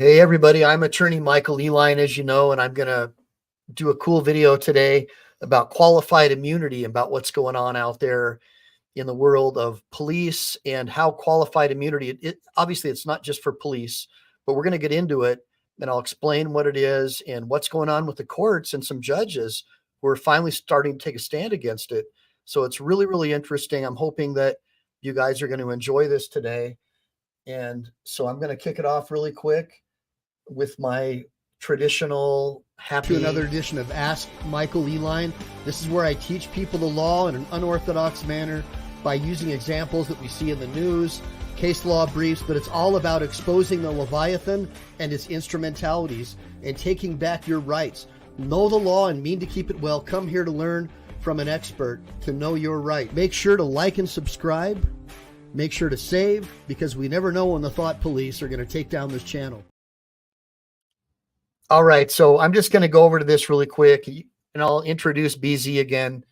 Hey everybody, I'm attorney Michael Ehline, as you know, and I'm going to do a cool video today about qualified immunity, about what's going on out there in the world of police and how qualified immunity, obviously it's not just for police, but we're going to get into it and I'll explain what it is and what's going on with the courts and some judges who are finally starting to take a stand against it. So it's really, really interesting. I'm hoping that you guys are going to enjoy this today. And so I'm going to kick it off really quick with my traditional happy. To another edition of Ask Michael Ehline. This is where I teach people the law in an unorthodox manner by using examples that we see in the news, case law briefs, but it's all about exposing the Leviathan and its instrumentalities and taking back your rights. Know the law and mean to keep it well. Come here to learn from an expert to know your right. Make sure to like and subscribe. Make sure to save, because we never know when the thought police are going to take down this channel. All right, so I'm just going to go over to this really quick, and I'll introduce BZ again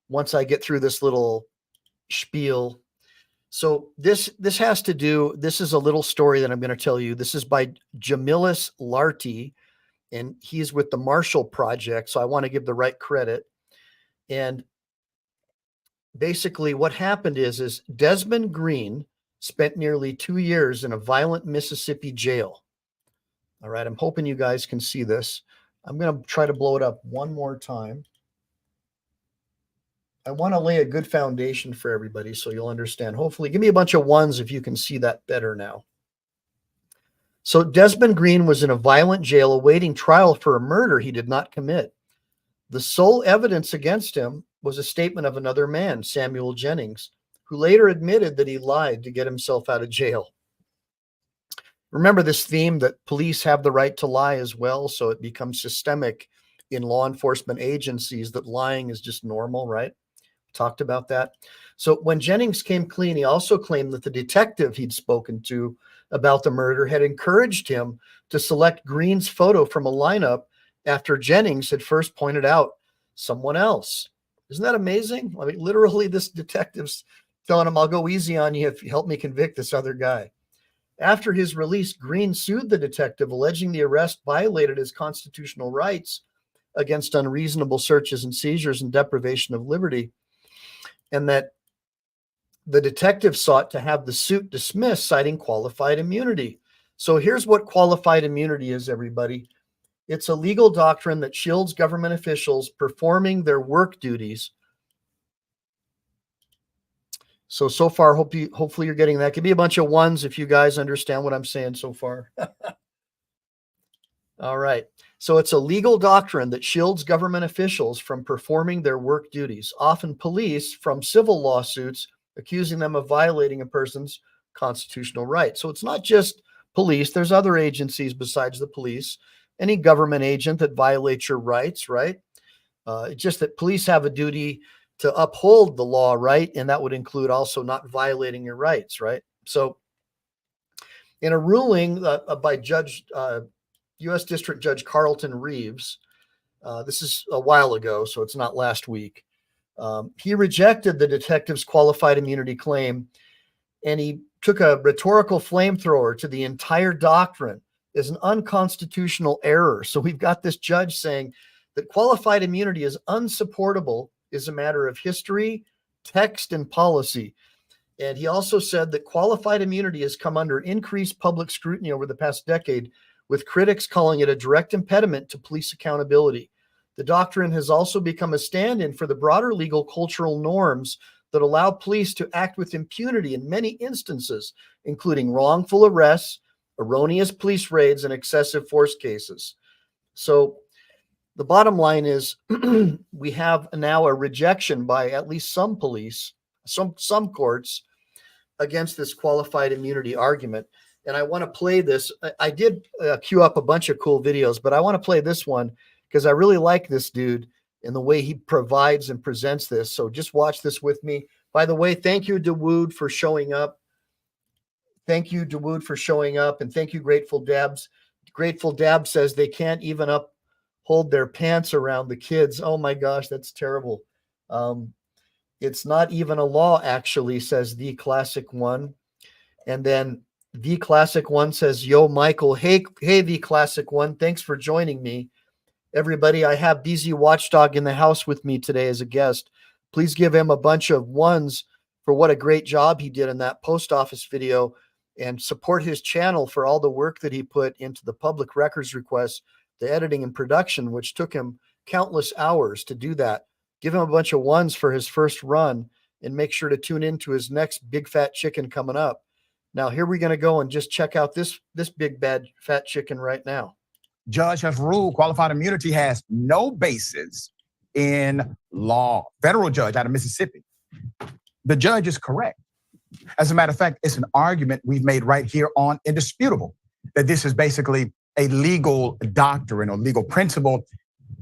once I get through this little spiel. So this has to do, this is a little story that I'm going to tell you. This is by Jamilis Larty, and he's with the Marshall Project, so I want to give the right credit. And basically what happened is Desmond Green spent nearly 2 years in a violent Mississippi jail. All right, I'm hoping you guys can see this. I'm going to try to blow it up one more time. I want to lay a good foundation for everybody so you'll understand. Hopefully, give me a bunch of ones if you can see that better now. So Desmond Green was in a violent jail awaiting trial for a murder he did not commit. The sole evidence against him was a statement of another man, Samuel Jennings, who later admitted that he lied to get himself out of jail. Remember this theme that police have the right to lie as well, so it becomes systemic in law enforcement agencies that lying is just normal, right? Talked about that. So when Jennings came clean, he also claimed that the detective he'd spoken to about the murder had encouraged him to select Green's photo from a lineup after Jennings had first pointed out someone else. Isn't that amazing? I mean, literally this detective's telling him, I'll go easy on you if you help me convict this other guy. After his release, Green sued the detective, alleging the arrest violated his constitutional rights against unreasonable searches and seizures and deprivation of liberty, and that the detective sought to have the suit dismissed, citing qualified immunity. So here's what qualified immunity is, everybody. It's a legal doctrine that shields government officials performing their work duties. So far, hopefully you're getting that. Give me a bunch of ones if you guys understand what I'm saying so far. All right. So it's a legal doctrine that shields government officials from performing their work duties, often police, from civil lawsuits accusing them of violating a person's constitutional rights. So it's not just police. There's other agencies besides the police. Any government agent that violates your rights, right? It's just that police have a duty to uphold the law, right? And that would include also not violating your rights, right? So in a ruling by U.S. District Judge Carlton Reeves, this is a while ago, so it's not last week, he rejected the detective's qualified immunity claim, and he took a rhetorical flamethrower to the entire doctrine as an unconstitutional error. So we've got this judge saying that qualified immunity is unsupportable, is a matter of history, text, and policy. And he also said that qualified immunity has come under increased public scrutiny over the past decade, with critics calling it a direct impediment to police accountability. The doctrine has also become a stand-in for the broader legal cultural norms that allow police to act with impunity in many instances, including wrongful arrests, erroneous police raids, and excessive force cases. So the bottom line is we have now a rejection by at least some police, some courts, against this qualified immunity argument. And I want to play this. I did queue up a bunch of cool videos, but I want to play this one because I really like this dude and the way he provides and presents this. So just watch this with me. By the way, thank you, Dawood, for showing up. Thank you, Dawood, for showing up. And thank you, Grateful Dabs. Grateful Dab says they can't even hold their pants around the kids. Oh my gosh, that's terrible. It's not even a law, actually, says the classic one. And then The Classic One says, "Yo, Michael. Hey, the Classic One. Thanks for joining me. Everybody, I have BZ Watchdog in the house with me today as a guest. Please give him a bunch of ones for what a great job he did in that post office video, and support his channel for all the work that he put into the public records requests, the editing and production, which took him countless hours to do that. Give him a bunch of ones for his first run, and make sure to tune into his next Big Fat Chicken coming up. Now, here we're going to go and just check out this big bad fat chicken right now. Judge has ruled qualified immunity has no basis in law. Federal judge out of Mississippi. The judge is correct. As a matter of fact, it's an argument we've made right here on Indisputable, that this is basically a legal doctrine or legal principle,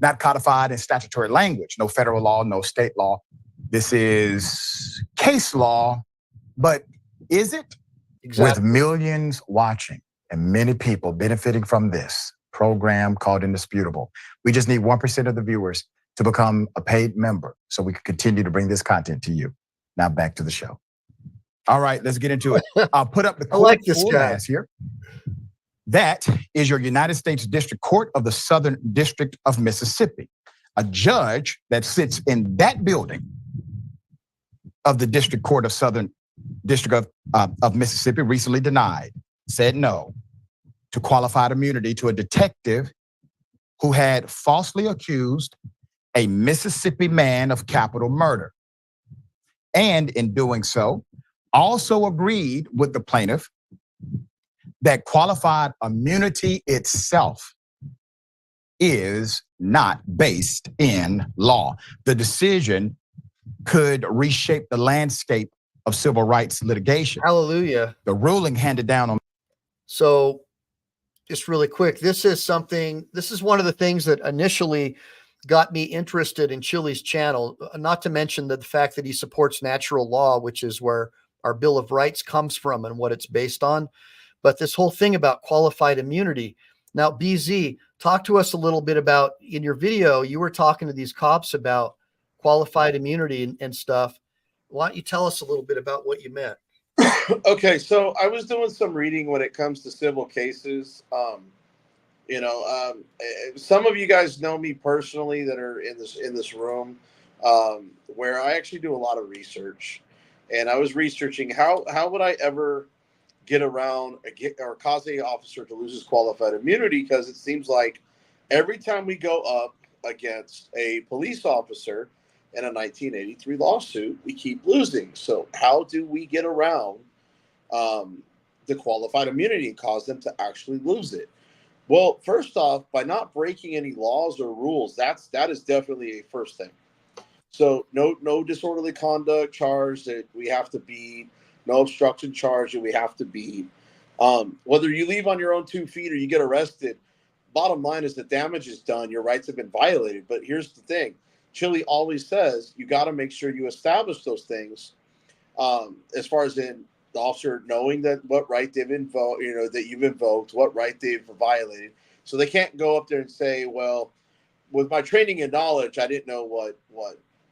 not codified in statutory language. No federal law, no state law. This is case law, but is it? Exactly. With millions watching and many people benefiting from this program called Indisputable, we just need 1% of the viewers to become a paid member so we can continue to bring this content to you. Now back to the show. All right, let's get into it. I'll put up the court like this full guy. mass here. That is your United States District Court of the Southern District of Mississippi. A judge that sits in that building of the District Court of Southern District of Mississippi recently said no to qualified immunity to a detective who had falsely accused a Mississippi man of capital murder. And in doing so, also agreed with the plaintiff that qualified immunity itself is not based in law. The decision could reshape the landscape of civil rights litigation. Hallelujah. The ruling handed down on. So just really quick, this is one of the things that initially got me interested in Chili's channel, not to mention the fact that he supports natural law, which is where our Bill of Rights comes from and what it's based on. But this whole thing about qualified immunity. Now, BZ, talk to us a little bit about, in your video, you were talking to these cops about qualified immunity and stuff. Why don't you tell us a little bit about what you meant? Okay, so I was doing some reading when it comes to civil cases. Some of you guys know me personally that are in this room, where I actually do a lot of research, and I was researching how would I ever get around or cause an officer to lose his qualified immunity, because it seems like every time we go up against a police officer in a 1983 lawsuit, we keep losing. So how do we get around the qualified immunity and cause them to actually lose it? Well, first off, by not breaking any laws or rules, that is definitely a first thing. So no disorderly conduct charge that we have to beat, no obstruction charge that we have to beat. Whether you leave on your own 2 feet or you get arrested, bottom line is the damage is done. Your rights have been violated. But here's the thing. Chili always says you got to make sure you establish those things, as far as in the officer knowing that what right they've invoked, that you've invoked, what right they've violated. So they can't go up there and say, well, with my training and knowledge, I didn't know what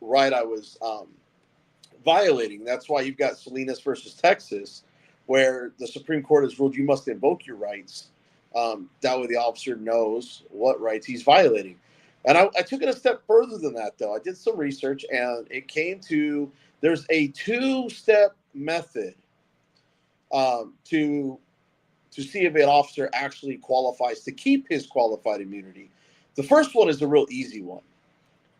right I was violating. That's why you've got Salinas versus Texas, where the Supreme Court has ruled you must invoke your rights. That way the officer knows what rights he's violating. And I took it a step further than that, though. I did some research, and it came to there's a 2-step method to see if an officer actually qualifies to keep his qualified immunity. The first one is a real easy one.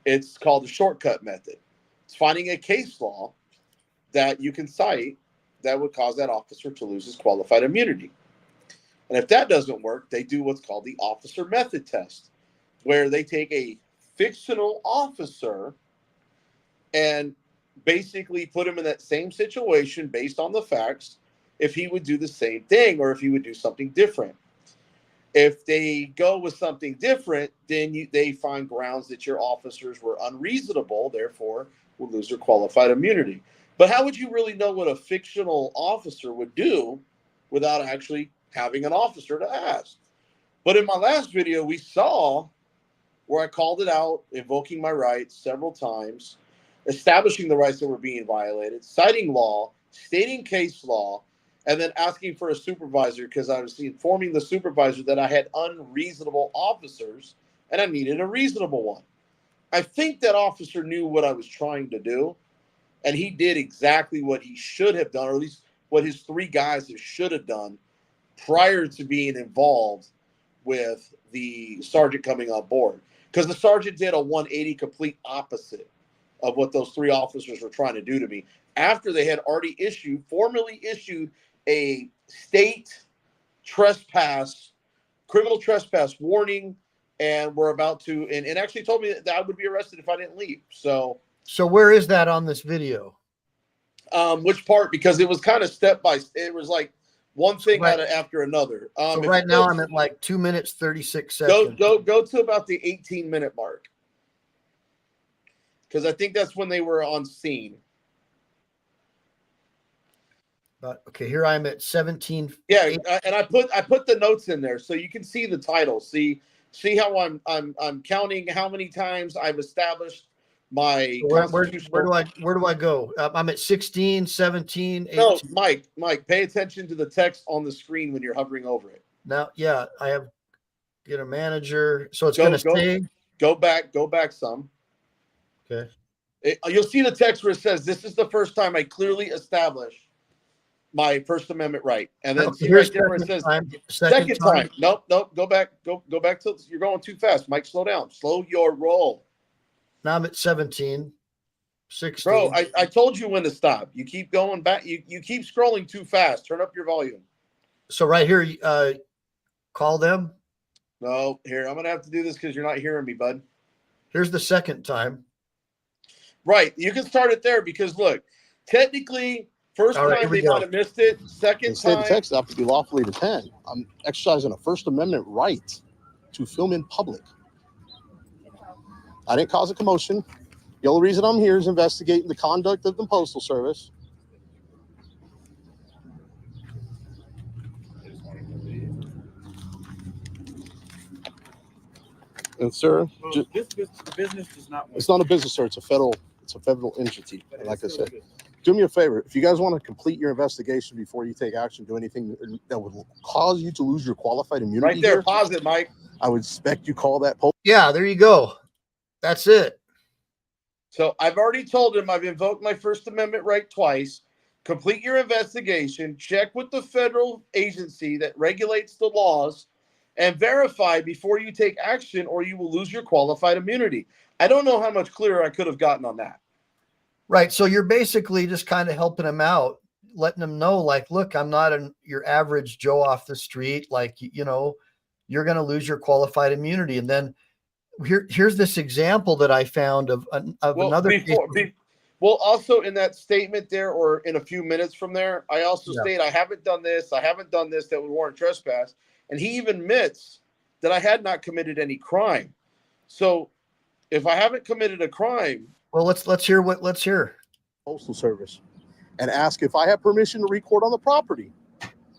It's called the shortcut method. It's finding a case law that you can cite that would cause that officer to lose his qualified immunity. And if that doesn't work, they do what's called the officer method test, where they take a fictional officer and basically put him in that same situation based on the facts, if he would do the same thing or if he would do something different. If they go with something different, then they find grounds that your officers were unreasonable, therefore will lose their qualified immunity. But how would you really know what a fictional officer would do without actually having an officer to ask? But in my last video, we saw where I called it out, invoking my rights several times, establishing the rights that were being violated, citing law, stating case law, and then asking for a supervisor because I was informing the supervisor that I had unreasonable officers and I needed a reasonable one. I think that officer knew what I was trying to do, and he did exactly what he should have done, or at least what his 3 guys should have done prior to being involved with the sergeant coming on board. Because the sergeant did a 180 complete opposite of what those 3 officers were trying to do to me after they had already formally issued a state criminal trespass warning, and were about to, and actually told me that I would be arrested if I didn't leave. So where is that on this video? Which part? Because it was kind of step by step. It was like one thing after another. So right now I'm at like 2 minutes, 36 seconds. Go to about the 18-minute mark. Because I think that's when they were on scene. Okay, here I'm at 17. Yeah, and I put the notes in there so you can see the title. See how I'm counting how many times I've established my where do I go? I'm at 16, 17, 18. No, Mike, pay attention to the text on the screen when you're hovering over it. Now, yeah, I have get a manager. So it's going to say go back some. Okay. You'll see the text where it says, "This is the first time I clearly established my First Amendment right." And then see right there where it says second time. Nope. Go back till you're going too fast. Mike, slow down. Slow your roll. Now I'm at 17, 16. Bro, I told you when to stop. You keep going back. You keep scrolling too fast. Turn up your volume. So right here, call them. No, here, I'm going to have to do this because you're not hearing me, bud. Here's the second time. Right. You can start it there because, look, technically, first time they might have missed it. Second time. The text have to be lawfully detained. I'm exercising a First Amendment right to film in public. I didn't cause a commotion. The only reason I'm here is investigating the conduct of the Postal Service. And sir, this business does not. It's not a business, sir. It's a federal entity. Like I said, do me a favor. If you guys want to complete your investigation before you take action, do anything that would cause you to lose your qualified immunity. Right there, pause it, Mike. I would expect you call that. Yeah, there you go. That's it. So I've already told him I've invoked my First Amendment right twice. Complete your investigation. Check with the federal agency that regulates the laws and verify before you take action, or you will lose your qualified immunity. I don't know how much clearer I could have gotten on that. Right. So you're basically just kind of helping him out, letting him know, like, look, I'm not your average Joe off the street. Like, you're going to lose your qualified immunity. And then here's this example that I found of another. Well, also in that statement there, or in a few minutes from there, I also state I haven't done this that would warrant trespass. And he even admits that I had not committed any crime. So if I haven't committed a crime. Well, let's hear. Postal Service and ask if I have permission to record on the property.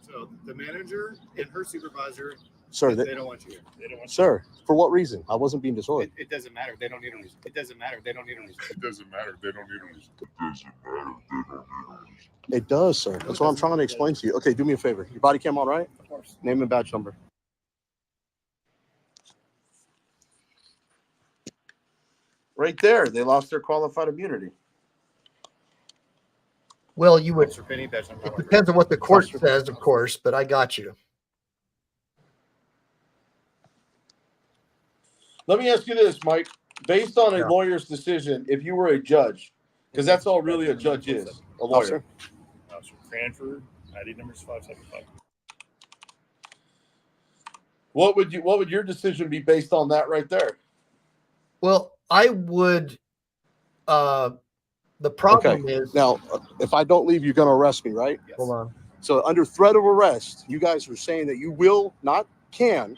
So the manager and her supervisor, sir, they don't want you here. They don't want sir, for what reason? I wasn't being disorderly. It doesn't matter. They don't need a reason. It doesn't matter. They don't need a reason. It doesn't matter. They don't need a reason. It doesn't matter. They don't need a reason. It does, sir. That's what I'm trying to explain to you. Okay, do me a favor. Your body cam all right? Of course. Name and badge number. Right there, they lost their qualified immunity. Well, you would. It depends on what the court says, of course, but I got you. Let me ask you this, Mike. Based on a lawyer's decision, if you were a judge, because that's all really a judge is, a lawyer. Officer Cranford, ID number is 575. What would your decision be based on that right there? Well, I would. The problem is now, if I don't leave, you're going to arrest me, right? Yes. Hold on. So under threat of arrest, you guys are saying that you will, not can,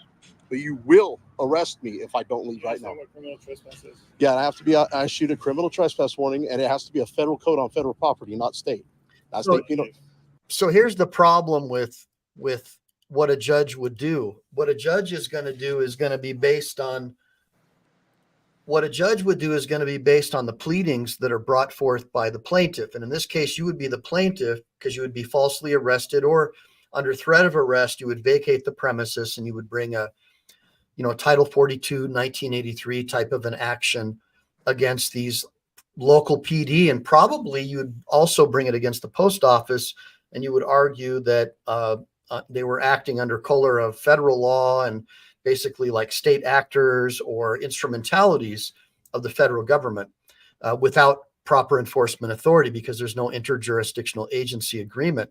but you will arrest me if I don't leave right now. What criminal trespass is? Yeah, I have to be. I issued a criminal trespass warning, and it has to be a federal code on federal property, not state. That's So here's the problem with what a judge would do. What a judge is going to do is going to be based on what a judge would do is going to be based on the pleadings that are brought forth by the plaintiff. And in this case, you would be the plaintiff because you would be falsely arrested, or under threat of arrest, you would vacate the premises and you would bring a, Title 42, 1983 type of an action against these local PD. And probably you would also bring it against the post office, and you would argue that they were acting under color of federal law and basically like state actors or instrumentalities of the federal government without proper enforcement authority, because there's no interjurisdictional agency agreement.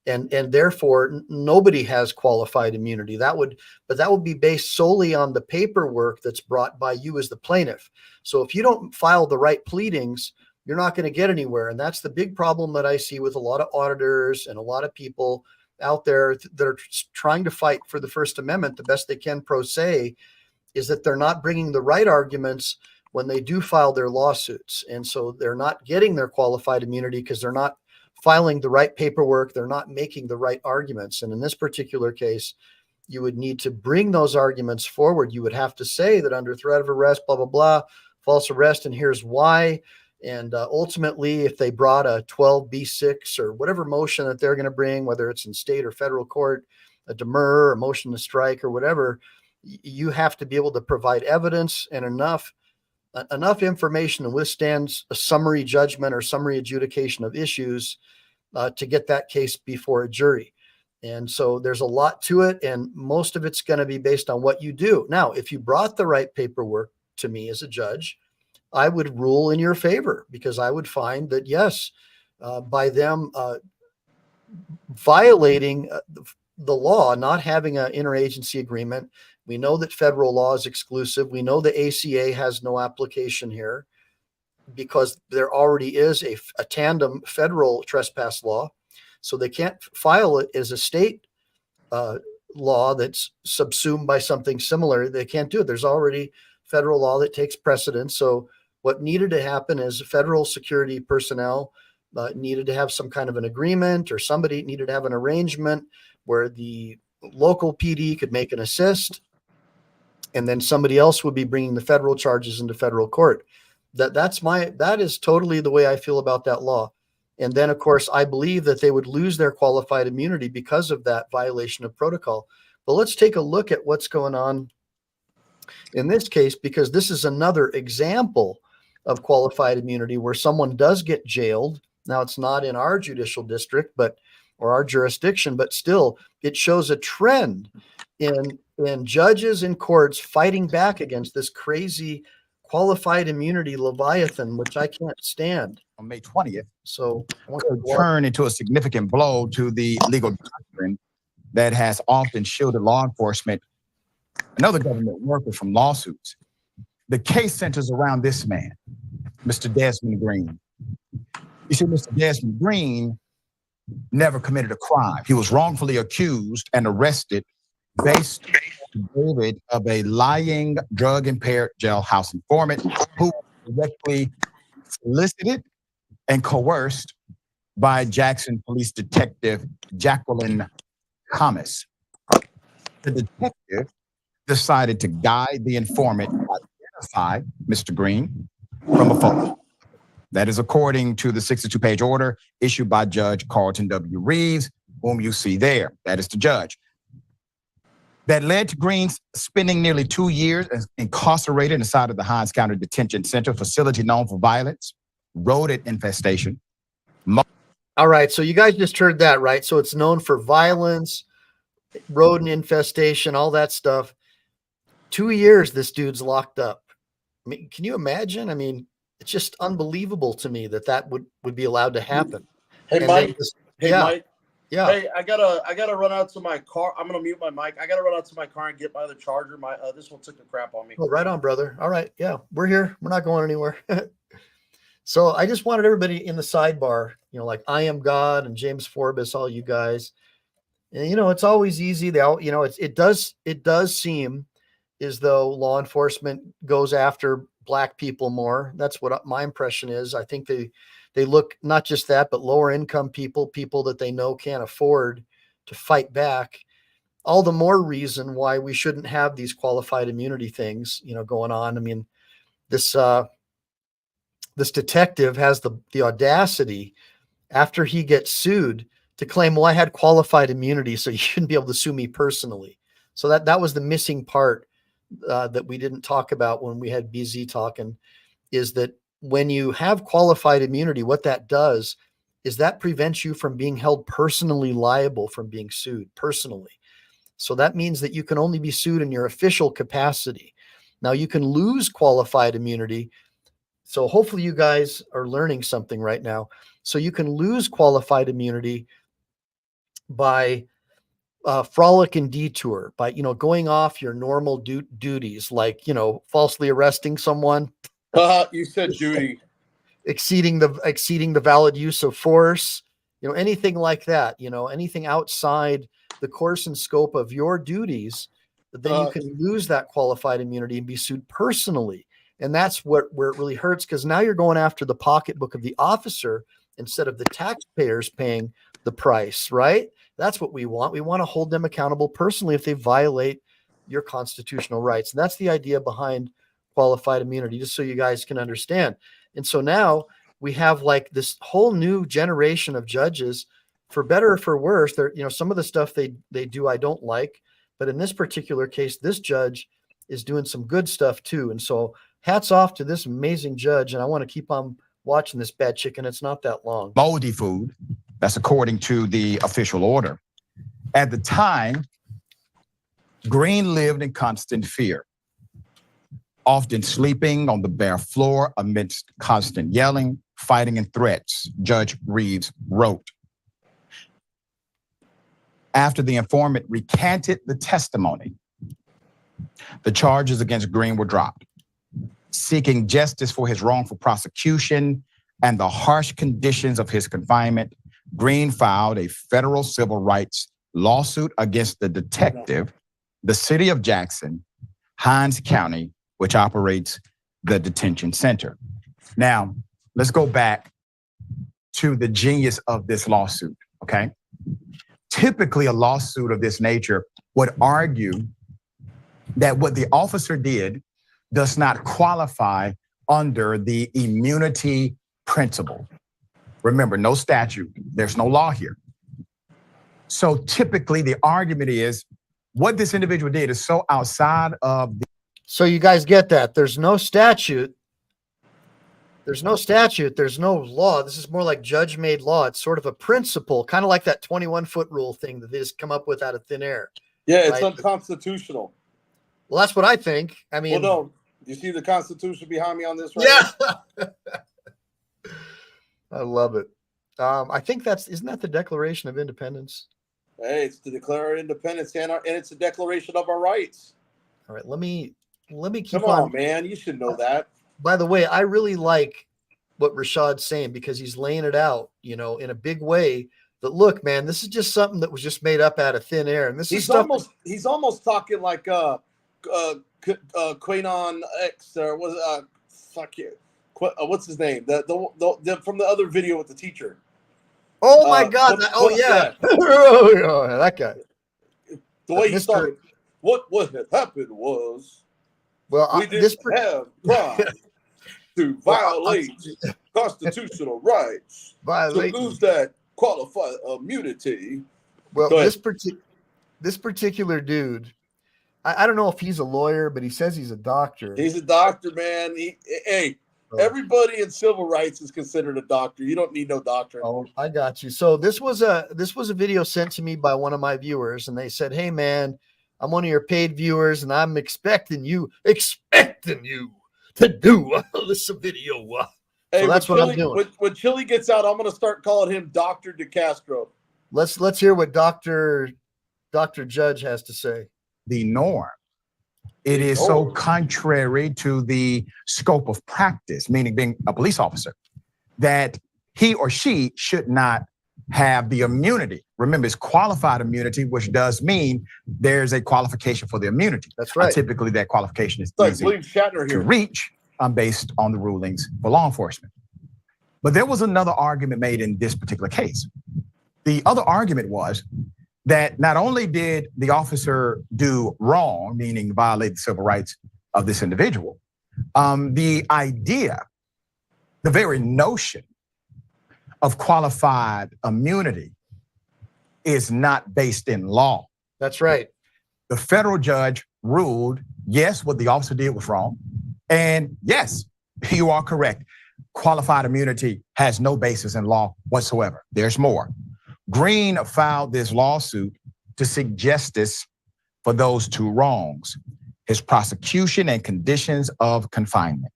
And therefore nobody has qualified immunity. That would be based solely on the paperwork that's brought by you as the plaintiff. So if you don't file the right pleadings, you're not going to get anywhere. And that's the big problem that I see with a lot of auditors and a lot of people out there that are trying to fight for the First Amendment the best they can pro se, is that they're not bringing the right arguments when they do file their lawsuits. And so they're not getting their qualified immunity because they're not filing the right paperwork. They're not making the right arguments. And in this particular case, you would need to bring those arguments forward. You would have to say that under threat of arrest, blah, blah, blah, false arrest, and here's why. And ultimately, if they brought a 12B6 or whatever motion that they're going to bring, whether it's in state or federal court, a demur, a motion to strike, or whatever, you have to be able to provide evidence and enough information to withstand a summary judgment or summary adjudication of issues to get that case before a jury. And so there's a lot to it, and most of it's going to be based on what you do. Now, if you brought the right paperwork to me as a judge, I would rule in your favor, because I would find that, yes, by them violating the law, not having an interagency agreement, we know that federal law is exclusive. We know the ACA has no application here because there already is a tandem federal trespass law. So they can't file it as a state law that's subsumed by something similar. They can't do it. There's already federal law that takes precedence. So what needed to happen is federal security personnel needed to have some kind of an agreement, or somebody needed to have an arrangement where the local PD could make an assist, and then somebody else would be bringing the federal charges into federal court. That is totally the way I feel about that law. And then, of course, I believe that they would lose their qualified immunity because of that violation of protocol. But let's take a look at what's going on in this case, because this is another example of qualified immunity where someone does get jailed. Now, it's not in our judicial district, or our jurisdiction, but still it shows a trend in judges and courts fighting back against this crazy qualified immunity Leviathan, which I can't stand. On May 20th, So turn into a significant blow to the legal doctrine that has often shielded law enforcement and other government workers from lawsuits. The case centers around this man, Mr. Desmond Green. You see, Mr. Desmond Green never committed a crime. He was wrongfully accused and arrested based on David of a lying, drug-impaired jailhouse informant who was directly solicited and coerced by Jackson Police Detective Jacqueline Thomas. The detective decided to guide the informant to identify Mr. Green from a photo. That is according to the 62-page order issued by Judge Carlton W. Reeves, whom you see there. That is the judge. That led to Green spending nearly 2 years incarcerated inside of the Hines County Detention Center, facility known for violence, rodent infestation. All right, so you guys just heard that, right? So it's known for violence, rodent infestation, all that stuff. 2 years this dude's locked up. I mean, can you imagine? I mean, it's just unbelievable to me that would be allowed to happen. Hey, And Mike. yeah. Mike. Yeah. Hey, I gotta run out to my car. I'm gonna mute my mic. I gotta run out to my car and get my other charger. My this one took the crap on me. Oh, right on, brother. All right. Yeah, we're here. We're not going anywhere. So I just wanted everybody in the sidebar, like I Am God and James Forbes, all you guys. And, it's always easy. It does seem as though law enforcement goes after Black people more. That's what my impression is. I think they look not just that, but lower income people that they know can't afford to fight back. All the more reason why we shouldn't have these qualified immunity things, going on. I mean, this detective has the audacity, after he gets sued, to claim, well, I had qualified immunity, so you shouldn't be able to sue me personally. So that was the missing part that we didn't talk about when we had BZ talking, is that when you have qualified immunity, what that does is that prevents you from being held personally liable from being sued personally. So that means that you can only be sued in your official capacity. Now you can lose qualified immunity. So hopefully you guys are learning something right now. So you can lose qualified immunity by frolic and detour, by, going off your normal duties, like, falsely arresting someone, You said duty. exceeding the valid use of force, anything like that, anything outside the course and scope of your duties, then you can lose that qualified immunity and be sued personally. And that's where it really hurts, because now you're going after the pocketbook of the officer instead of the taxpayers paying the price, right? That's what we want. We want to hold them accountable personally if they violate your constitutional rights. And that's the idea behind qualified immunity, just so you guys can understand. And so now we have like this whole new generation of judges, for better or for worse. They're, some of the stuff they do I don't like, but in this particular case, this judge is doing some good stuff too. And so hats off to this amazing judge. And I want to keep on watching this bad chicken. It's not that long. Moldy food. That's according to the official order. At the time, Green lived in constant fear, often sleeping on the bare floor amidst constant yelling, fighting, and threats, Judge Reeves wrote. After the informant recanted the testimony, the charges against Green were dropped. Seeking justice for his wrongful prosecution and the harsh conditions of his confinement, Green filed a federal civil rights lawsuit against the detective, the city of Jackson, Hinds County, which operates the detention center. Now, let's go back to the genius of this lawsuit, okay? Typically, a lawsuit of this nature would argue that what the officer did does not qualify under the immunity principle. Remember, no statute, there's no law here. So typically the argument is what this individual did is so outside of the— So you guys get that. There's no statute. There's no statute. There's no law. This is more like judge-made law. It's sort of a principle, kind of like that 21-foot rule thing that they just come up with out of thin air. Yeah, it's right? Unconstitutional. Well, that's what I think. I mean, well, no, you see the Constitution behind me on this, right? Yeah. I love it. I think isn't that the Declaration of Independence? Hey, it's the Declaration of Independence, and it's a declaration of our rights. All right, let me keep Come on, man. You should know that. By the way, I really like what Rashad's saying, because he's laying it out, in a big way. That, look, man, this is just something that was just made up out of thin air, and this is stuff. He's almost talking like Quanon X, or was fuck you. What's his name? The from the other video with the teacher. Oh my God! Yeah, that guy. The way he started. What had happened was, we didn't have pride to violate constitutional rights, to lose that qualified immunity. Well, this particular dude, I don't know if he's a lawyer, but he says he's a doctor. He's a doctor, man. Everybody in civil rights is considered a doctor. You don't need no doctor. Oh, I got you. So this was a video sent to me by one of my viewers, and they said, "Hey, man, I'm one of your paid viewers, and I'm expecting you to do this video." Hey, so that's what I'm doing. When Chili gets out, I'm going to start calling him Dr. DeCastro. Let's hear what Dr. Judge has to say. The norm. It is so contrary to the scope of practice, meaning being a police officer, that he or she should not have the immunity. Remember, it's qualified immunity, which does mean there's a qualification for the immunity. That's right. Typically, that qualification is like easy to reach based on the rulings for law enforcement. But there was another argument made in this particular case. The other argument was that not only did the officer do wrong, meaning violate the civil rights of this individual, The idea, the very notion of qualified immunity is not based in law. That's right. The federal judge ruled, yes, what the officer did was wrong. And yes, you are correct. Qualified immunity has no basis in law whatsoever. There's more. Green filed this lawsuit to seek justice for those two wrongs, his prosecution and conditions of confinement.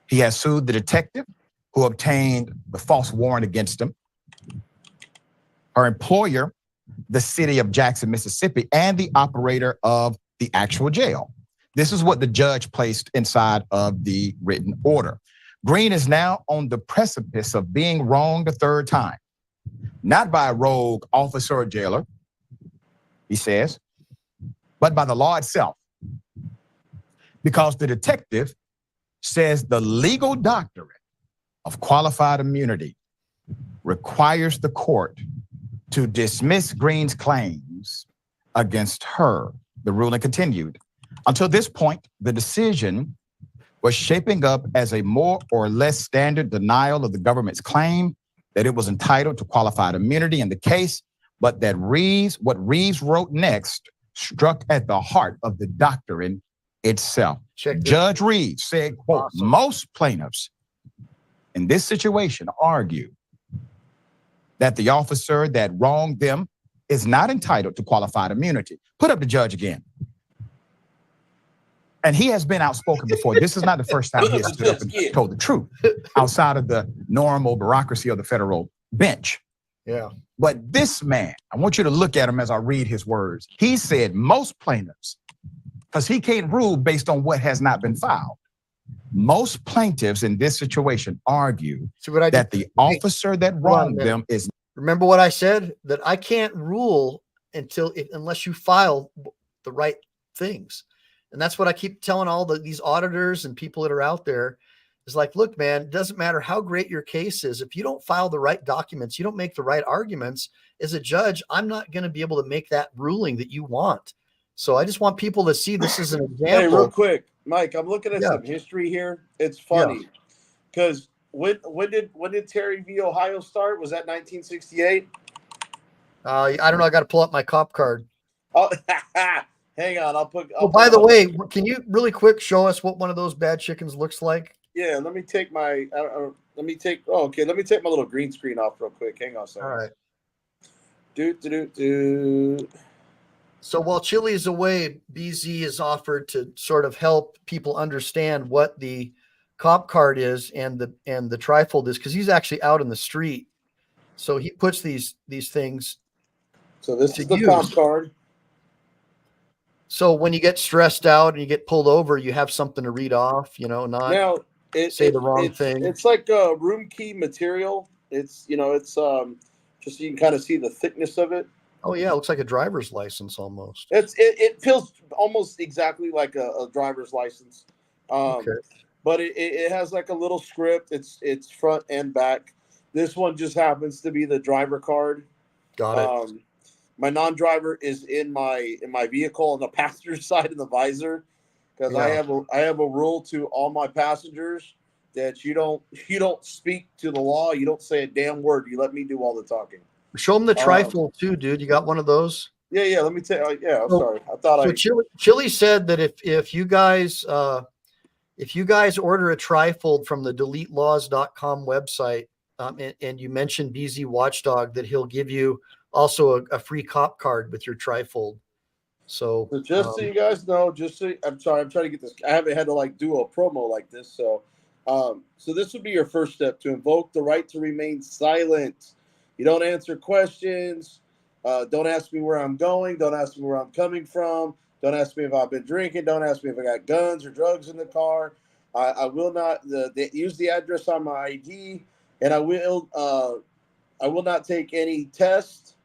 He has sued the detective who obtained the false warrant against him, her employer, the city of Jackson, Mississippi, and the operator of the actual jail. This is what the judge placed inside of the written order. Green is now on the precipice of being wronged a third time, not by a rogue officer or jailer, he says, but by the law itself. Because the detective says the legal doctrine of qualified immunity requires the court to dismiss Green's claims against her. The ruling continued. Until this point, the decision was shaping up as a more or less standard denial of the government's claim that it was entitled to qualified immunity in the case, but that what Reeves wrote next struck at the heart of the doctrine itself. Judge Reeves said, quote, Awesome. Most plaintiffs in this situation argue that the officer that wronged them is not entitled to qualified immunity. Put up the judge again. And he has been outspoken before. This is not the first time he has stood up and told the truth outside of the normal bureaucracy of the federal bench. Yeah. But this man, I want you to look at him as I read his words. He said most plaintiffs, because he can't rule based on what has not been filed. Most plaintiffs in this situation argue that the officer that wronged them is. Remember what I said? That I can't rule unless you file the right things. And that's what I keep telling all these auditors and people that are out there is like, look, man, it doesn't matter how great your case is. If you don't file the right documents, you don't make the right arguments as a judge, I'm not going to be able to make that ruling that you want. So I just want people to see this as an example. Hey, real quick, Mike, I'm looking at some history here. It's funny because when did Terry v. Ohio start? Was that 1968? I don't know. I got to pull up my cop card. Oh, hang on. By the way, can you really quick show us what one of those bad chickens looks like? Yeah, let me take my let me take my little green screen off real quick. Hang on a second. All right. Do. So while Chili's away, BZ is offered to sort of help people understand what the cop card is and the trifold is, because he's actually out in the street. So he puts these things. So this is the cop card. So when you get stressed out and you get pulled over, you have something to read off, not say the wrong thing. It's like a room key material. It's just so you can kind of see the thickness of it. Oh yeah, it looks like a driver's license almost. It feels almost exactly like a driver's license. Okay. But it has like a little script. It's front and back. This one just happens to be the driver card. Got it. My non-driver is in my vehicle on the passenger side in the visor, because I have a rule to all my passengers that you don't speak to the law. You don't say a damn word. You let me do all the talking. Show them the trifold too, dude. You got one of those? Yeah. Let me tell you. Yeah, I'm sorry. Chili said that if you guys order a trifold from the deletelaws.com website, and you mention BZ Watchdog, that he'll give you also a free cop card with your trifold. So just so you guys know, I'm sorry, I'm trying to get this. I haven't had to do a promo like this. So this would be your first step: to invoke the right to remain silent. You don't answer questions. Don't ask me where I'm going. Don't ask me where I'm coming from. Don't ask me if I've been drinking. Don't ask me if I got guns or drugs in the car. I will not use the address on my ID, and I will not take any tests.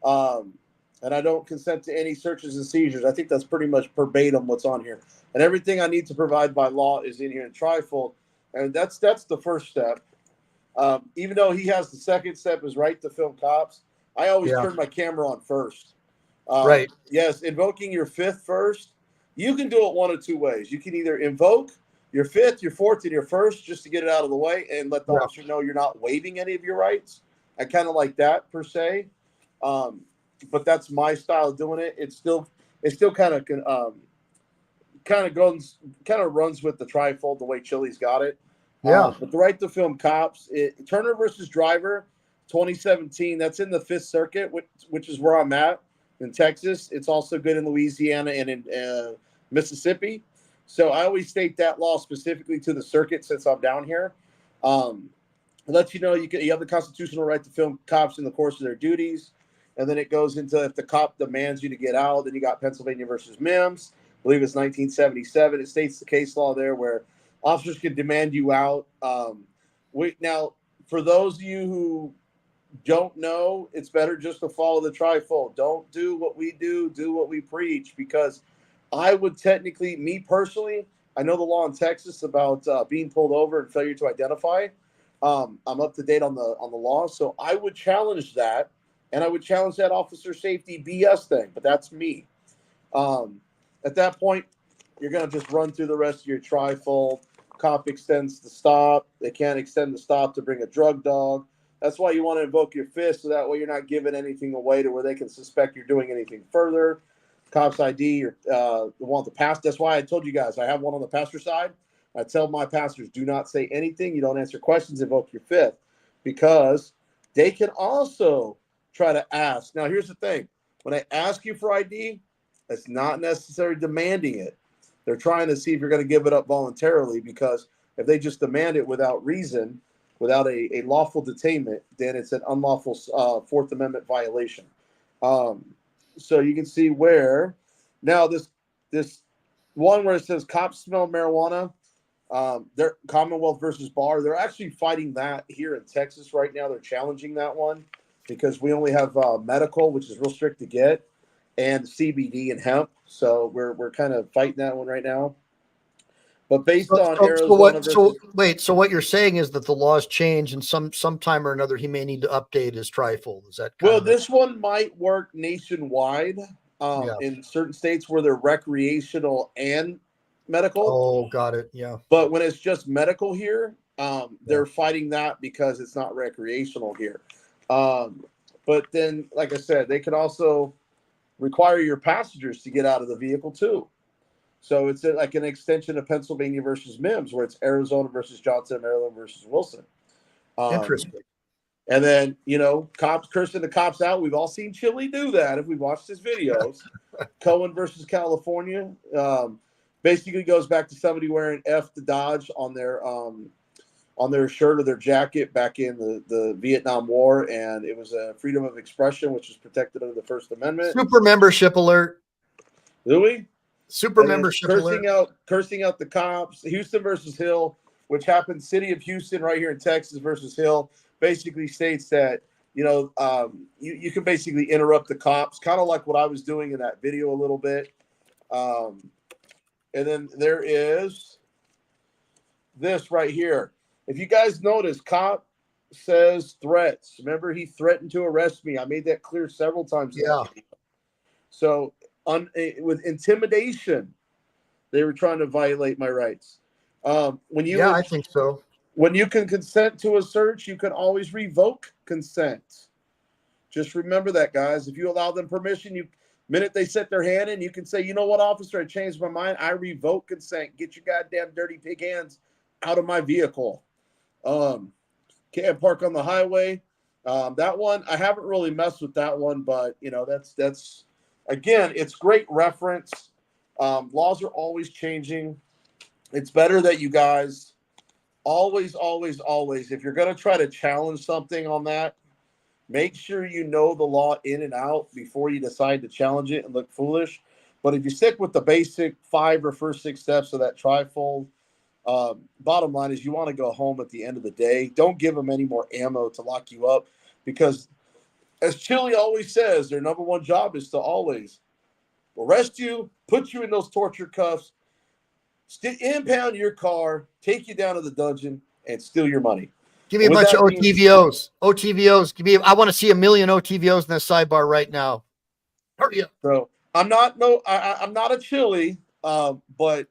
And I don't consent to any searches and seizures. I think that's pretty much verbatim what's on here. And everything I need to provide by law is in here in trifold. And that's the first step. Even though he has the second step is right to film cops, I always turn my camera on first. Right. Yes, invoking your fifth first. You can do it one of two ways. You can either invoke your fifth, your fourth, and your first, just to get it out of the way and let the Yeah. officer know you're not waiving any of your rights. I kind of like that per se, but that's my style of doing it. It still kind of runs with the trifold the way Chili's got it. Yeah. But the right to film cops, Turner versus Driver, 2017. That's in the Fifth Circuit, which is where I'm at in Texas. It's also good in Louisiana and in Mississippi. So I always state that law specifically to the circuit since I'm down here. It lets you know you have the constitutional right to film cops in the course of their duties. And then it goes into if the cop demands you to get out, then you got Pennsylvania versus Mims. I believe it's 1977. It states the case law there where officers can demand you out. Now, for those of you who don't know, it's better just to follow the trifold. Don't do what we do what we preach, because I would technically, me personally, I know the law in Texas about being pulled over and failure to identify. I'm up to date on the law, so I would challenge that, and I would challenge that officer safety BS thing. But that's me. At that point, you're going to just run through the rest of your trifold. Cop extends the stop. They can't extend the stop to bring a drug dog. That's why you want to invoke your fist, so that way you're not giving anything away to where they can suspect you're doing anything further. Cops ID, or the one the pass. That's why I told you guys I have one on the passenger side. I tell my passengers, do not say anything. You don't answer questions. Invoke your fifth, because they can also try to ask. Now, here's the thing: when I ask you for ID, it's not necessarily demanding it. They're trying to see if you're going to give it up voluntarily, because if they just demand it without reason, without a lawful detainment, then it's an unlawful Fourth Amendment violation. So you can see where now this one where it says cops smell marijuana, they're Commonwealth versus Barr. They're actually fighting that here in Texas right now. They're challenging that one because we only have medical, which is real strict to get, and CBD and hemp. So we're kind of fighting that one right now. But based on Arizona versus So what you're saying is that the laws change, and sometime or another he may need to update his trifold. Is that this one might work nationwide in certain states where they're recreational and medical. Oh, got it. Yeah. But when it's just medical here, they're fighting that because it's not recreational here. But then, like I said, they can also require your passengers to get out of the vehicle too. So it's like an extension of Pennsylvania versus Mims, where it's Arizona versus Johnson, Maryland versus Wilson. Interesting. And then, cops cursing the cops out. We've all seen Chili do that if we've watched his videos. Cohen versus California basically goes back to somebody wearing F the Dodge on their shirt or their jacket back in the Vietnam War, and it was a freedom of expression, which was protected under the First Amendment. Super membership alert. Louis? Super membership alert. Cursing out the cops. Houston versus Hill, which happened, city of Houston right here in Texas versus Hill, basically states that, you can basically interrupt the cops, kind of like what I was doing in that video a little bit. And then there is this right here. If you guys notice, cop says threats. Remember, he threatened to arrest me. I made that clear several times. Yeah. So with intimidation, they were trying to violate my rights. I think so. When you can consent to a search, you can always revoke consent. Just remember that, guys. If you allow them permission, minute they set their hand in, you can say, you know what, officer, I changed my mind. I revoke consent. Get your goddamn dirty pig hands out of my vehicle. Can't park on the highway. That one, I haven't really messed with that one, but that's again, it's great reference. Laws are always changing. It's better that you guys always, if you're going to try to challenge something on that, make sure you know the law in and out before you decide to challenge it and look foolish. But if you stick with the basic 5 or first 6 steps of that trifold, bottom line is you want to go home at the end of the day. Don't give them any more ammo to lock you up, because as Chili always says, their number one job is to always arrest you, put you in those torture cuffs, impound your car, take you down to the dungeon, and steal your money. Give me a bunch of OTVOs. OTVOs. I want to see 1 million OTVOs in the sidebar right now. Hurry up. So I'm not a Chili, but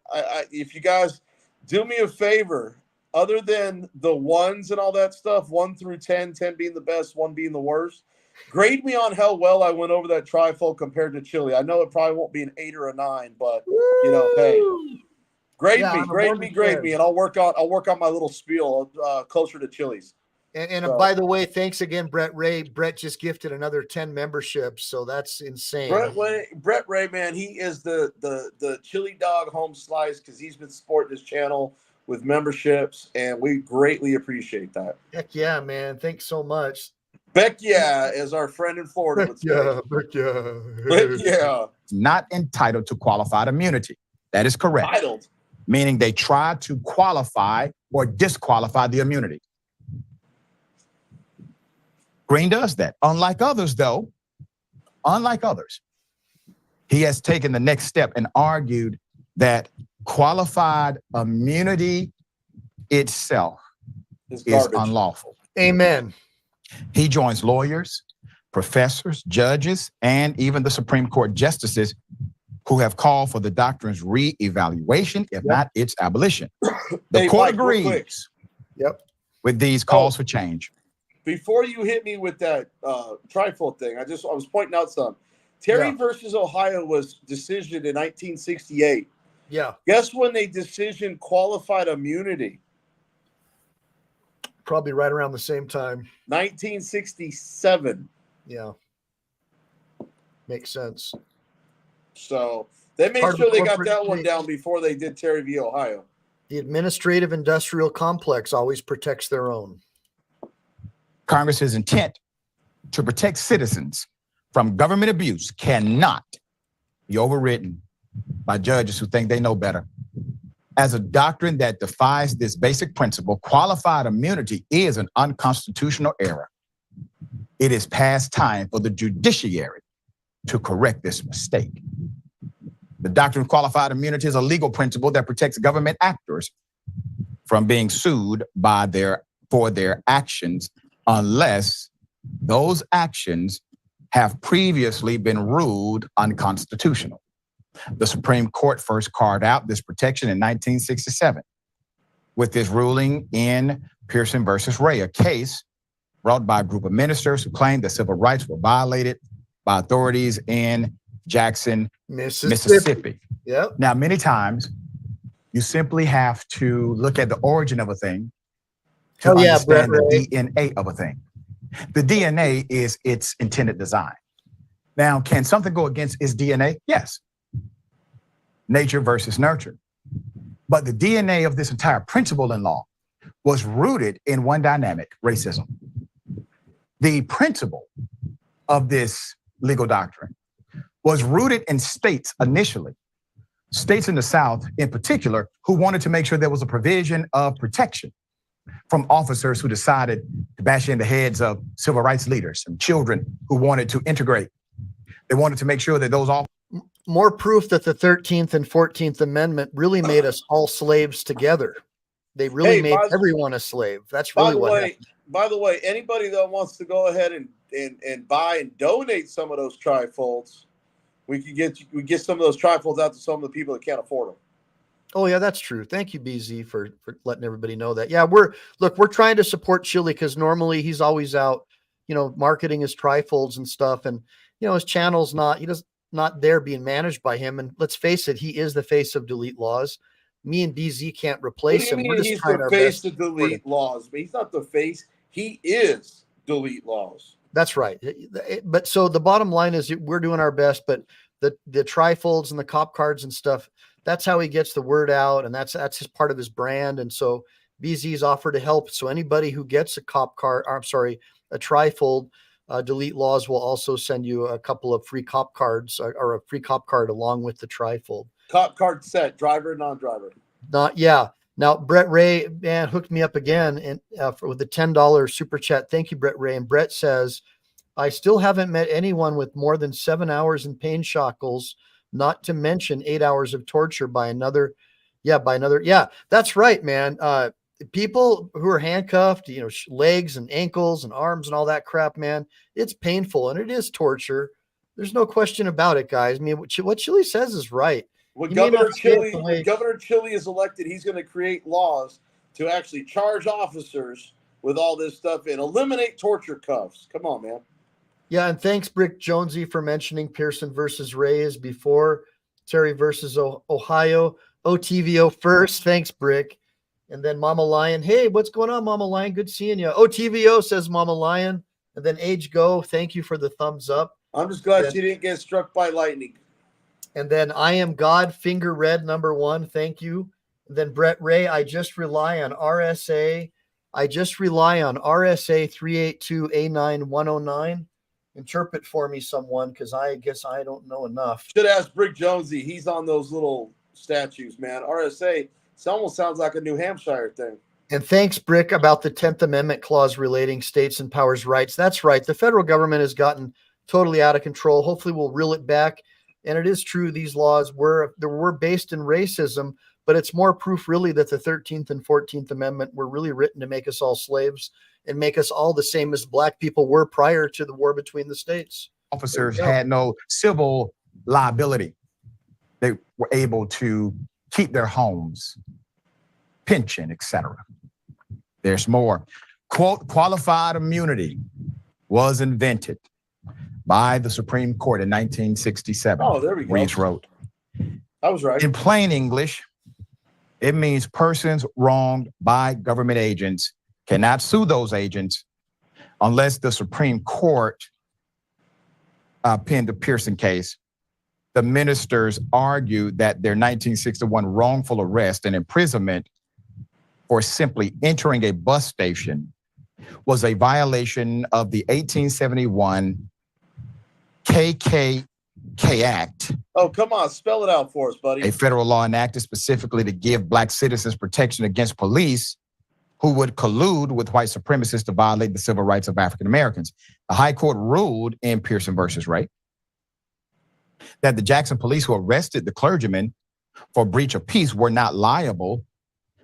if you guys Do me a favor. Other than the ones and all that stuff, 1 through 10, 10 being the best, 1 being the worst, grade me on how well I went over that trifold compared to Chili. I know it probably won't be an 8 or a 9, but you know, hey, grade Yeah, me, on a grade one me, to grade 10. me, and I'll work on my little spiel closer to Chili's. And So- by the way, thanks again, Brett Ray. Brett just gifted another 10 memberships, so that's insane. Brett Ray, man, he is the chili dog home slice because he's been supporting this channel with memberships, and we greatly appreciate that. Heck yeah, man. Thanks so much. Beck yeah, as our friend in Florida would say. Heck yeah. Beck yeah. Not entitled to qualified immunity. That is correct. Entitled. Meaning they try to qualify or disqualify the immunity. Green does that. Unlike others, though, he has taken the next step and argued that qualified immunity itself is unlawful. Amen. He joins lawyers, professors, judges, and even the Supreme Court justices who have called for the doctrine's re-evaluation, if not its abolition. The court agrees with these calls for change. Before you hit me with that trifold thing, I was pointing out something. Terry versus Ohio was decision in 1968. Yeah. Guess when they decision qualified immunity? Probably right around the same time. 1967. Yeah. Makes sense. So they made sure they got that one down before they did Terry v. Ohio. The administrative industrial complex always protects their own. Congress's intent to protect citizens from government abuse cannot be overridden by judges who think they know better. As a doctrine that defies this basic principle, qualified immunity is an unconstitutional error. It is past time for the judiciary to correct this mistake. The doctrine of qualified immunity is a legal principle that protects government actors from being sued for their actions unless those actions have previously been ruled unconstitutional. The Supreme Court first carved out this protection in 1967 with this ruling in Pearson versus Ray, a case brought by a group of ministers who claimed that civil rights were violated by authorities in Jackson, Mississippi. Yep. Now, many times you simply have to look at the origin of a thing to understand the DNA of a thing. The DNA is its intended design. Now, can something go against its DNA? Yes. Nature versus nurture. But the DNA of this entire principle in law was rooted in one dynamic: racism. The principle of this legal doctrine was rooted in states initially, states in the South in particular, who wanted to make sure there was a provision of protection from officers who decided to bash in the heads of civil rights leaders and children who wanted to integrate. They wanted to make sure that those officers. More proof that the 13th and 14th Amendment really made us all slaves together. They really made everyone a slave. That's really what happened. By the way, anybody that wants to go ahead and buy and donate some of those trifolds, we get some of those trifolds out to some of the people that can't afford them. Oh yeah, that's true. Thank you, BZ, for letting everybody know that. Yeah, we're trying to support Chili because normally he's always out, marketing his trifolds and stuff, and his channel's not there being managed by him. And let's face it, he is the face of delete laws. Me and BZ can't replace him. We're just he's trying the our face best of delete laws, but he's not the face. He is delete laws. That's right. But so the bottom line is we're doing our best, but the trifolds and the cop cards and stuff, that's how he gets the word out. And that's his part of his brand. And so BZ's offered to help. So anybody who gets a a trifold, delete laws will also send you a couple of free cop cards or a free cop card along with the trifold. Cop card set, driver, non-driver. Now, Brett Ray, man, hooked me up again and with the $10 super chat. Thank you, Brett Ray. And Brett says, I still haven't met anyone with more than 7 hours in pain shackles, not to mention 8 hours of torture by another. Yeah, that's right, man. People who are handcuffed, legs and ankles and arms and all that crap, man, it's painful and it is torture. There's no question about it, guys. I mean, what Chili says is right. When You may Governor not say it Chile, the when way- Governor Chile is elected, he's going to create laws to actually charge officers with all this stuff and eliminate torture cuffs. Come on, man. Yeah, and thanks, Brick Jonesy, for mentioning Pearson versus Reyes before Terry versus Ohio. OTVO first. Thanks, Brick. And then Mama Lion. Hey, what's going on, Mama Lion? Good seeing you. OTVO says Mama Lion. And then Age Go. Thank you for the thumbs up. I'm just glad Then- she didn't get struck by lightning. And then I Am God, Finger Red, #1. Thank you. And then Brett Ray. I just rely on RSA. I just rely on RSA 382A9109. Interpret for me, someone, because I guess I don't know enough. Should ask Brick Jonesy. He's on those little statues, man. RSA. It almost sounds like a New Hampshire thing. And thanks, Brick, about the 10th Amendment clause relating states and powers' rights. That's right. The federal government has gotten totally out of control. Hopefully, we'll reel it back. And it is true these laws were based in racism, but it's more proof, really, that the 13th and 14th Amendment were really written to make us all slaves and make us all the same as Black people were prior to the war between the states. Officers had no civil liability. They were able to keep their homes, pension, etc. There's more. Quote, qualified immunity was invented by the Supreme Court in 1967. Oh, there we go. Reeves wrote. I was right. In plain English, it means persons wronged by government agents cannot sue those agents unless the Supreme Court penned the Pearson case. The ministers argued that their 1961 wrongful arrest and imprisonment for simply entering a bus station was a violation of the 1871 KKK Act, Oh, come on. Spell it out for us, buddy. a federal law enacted specifically to give Black citizens protection against police who would collude with white supremacists to violate the civil rights of African Americans. The High Court ruled in Pearson versus Ray that the Jackson police who arrested the clergyman for breach of peace were not liable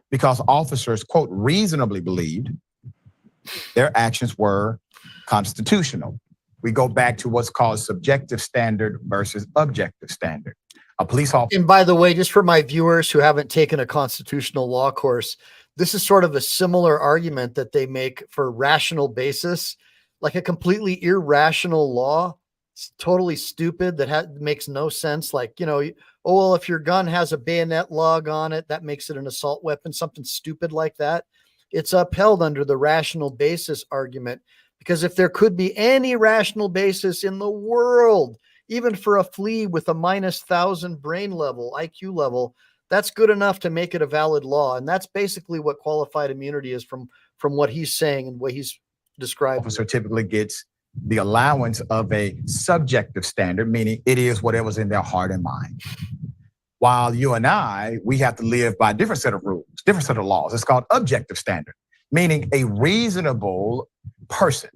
because officers, quote, reasonably believed their actions were constitutional. We go back to what's called subjective standard versus objective standard. A police officer. And by the way, just for my viewers who haven't taken a constitutional law course, this is sort of a similar argument that they make for rational basis, like a completely irrational law. It's totally stupid that makes no sense. Like, oh, well, if your gun has a bayonet log on it, that makes it an assault weapon, something stupid like that. It's upheld under the rational basis argument, because if there could be any rational basis in the world, even for a flea with a -1,000 brain level, IQ level, that's good enough to make it a valid law. And that's basically what qualified immunity is from what he's saying and what he's described. Officer typically gets the allowance of a subjective standard, meaning it is whatever's in their heart and mind. While you and I, we have to live by a different set of rules, different set of laws. It's called objective standard, meaning a reasonable person,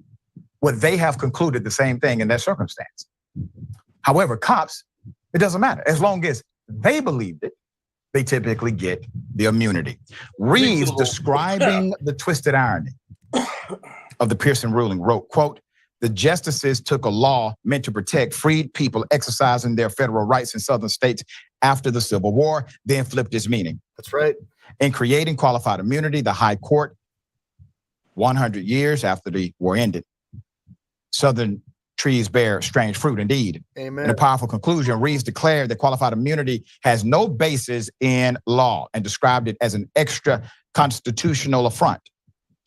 would they have concluded the same thing in that circumstance? However, cops, it doesn't matter. As long as they believed it, they typically get the immunity. Reeves, describing the twisted irony of the Pearson ruling, wrote, quote, the justices took a law meant to protect freed people exercising their federal rights in southern states after the Civil War, then flipped its meaning. That's right. In creating qualified immunity, the High Court, 100 years after the war ended, southern trees bear strange fruit indeed. Amen. In a powerful conclusion, Reeves declared that qualified immunity has no basis in law and described it as an extra constitutional affront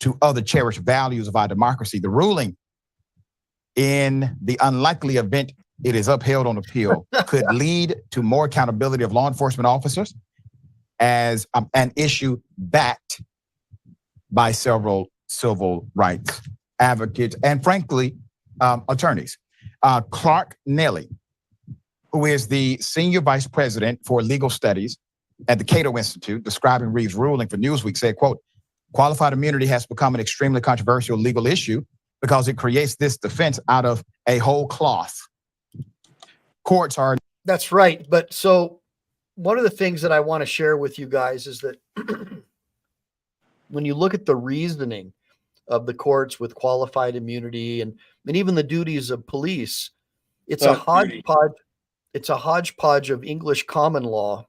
to other cherished values of our democracy. The ruling, in the unlikely event it is upheld on appeal, could lead to more accountability of law enforcement officers as an issue backed by several civil rights advocates and, frankly, attorneys. Clark Nelly, who is the senior vice president for legal studies at the Cato Institute, describing Reeves' ruling for Newsweek, said, quote, qualified immunity has become an extremely controversial legal issue because it creates this defense out of a whole cloth. Courts are. That's right. But so one of the things that I want to share with you guys is that when you look at the reasoning of the courts with qualified immunity and even the duties of police, it's a hodgepodge. it's a hodgepodge of English common law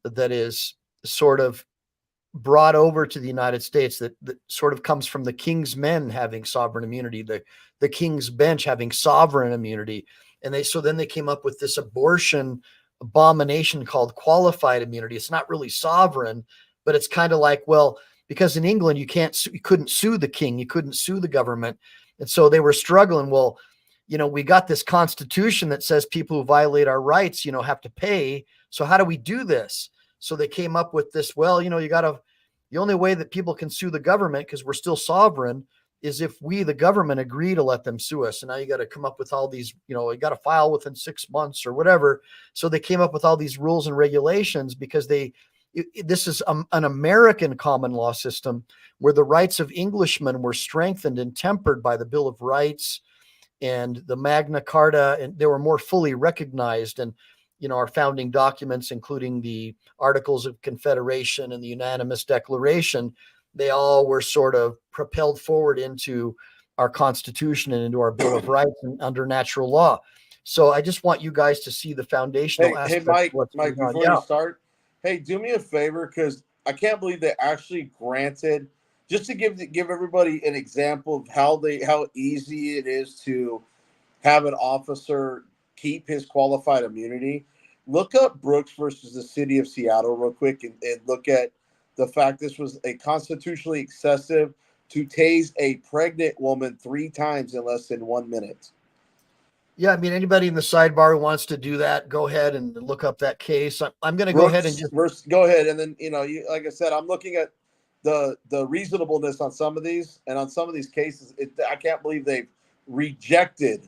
that is sort of brought over to the United States that sort of comes from the king's men having sovereign immunity, the king's bench having sovereign immunity. And then they came up with this abortion abomination called qualified immunity. It's not really sovereign, but it's kind of like, well, because in England you couldn't sue the king, you couldn't sue the government. And so they were struggling. Well, we got this constitution that says people who violate our rights, have to pay. So how do we do this? So they came up with this, well, the only way that people can sue the government, because we're still sovereign, is if we, the government, agree to let them sue us. And now you got to come up with all these, you got to file within 6 months or whatever. So they came up with all these rules and regulations because this is an American common law system where the rights of Englishmen were strengthened and tempered by the Bill of Rights and the Magna Carta, and they were more fully recognized. And our founding documents, including the Articles of Confederation and the Unanimous Declaration, they all were sort of propelled forward into our Constitution and into our Bill of Rights and under natural law. So I just want you guys to see the foundational aspect. Hey, Mike, before you start, hey, do me a favor, because I can't believe they actually granted, just to give everybody an example of how easy it is to have an officer keep his qualified immunity. Look up Brooks versus the city of Seattle real quick and look at the fact this was a constitutionally excessive to tase a pregnant woman 3 times in less than 1 minute. Yeah, I mean, anybody in the sidebar who wants to do that, go ahead and look up that case. I'm going to go ahead and just go ahead, and then like I said, I'm looking at the reasonableness on some of these, and on some of these cases, I can't believe they've rejected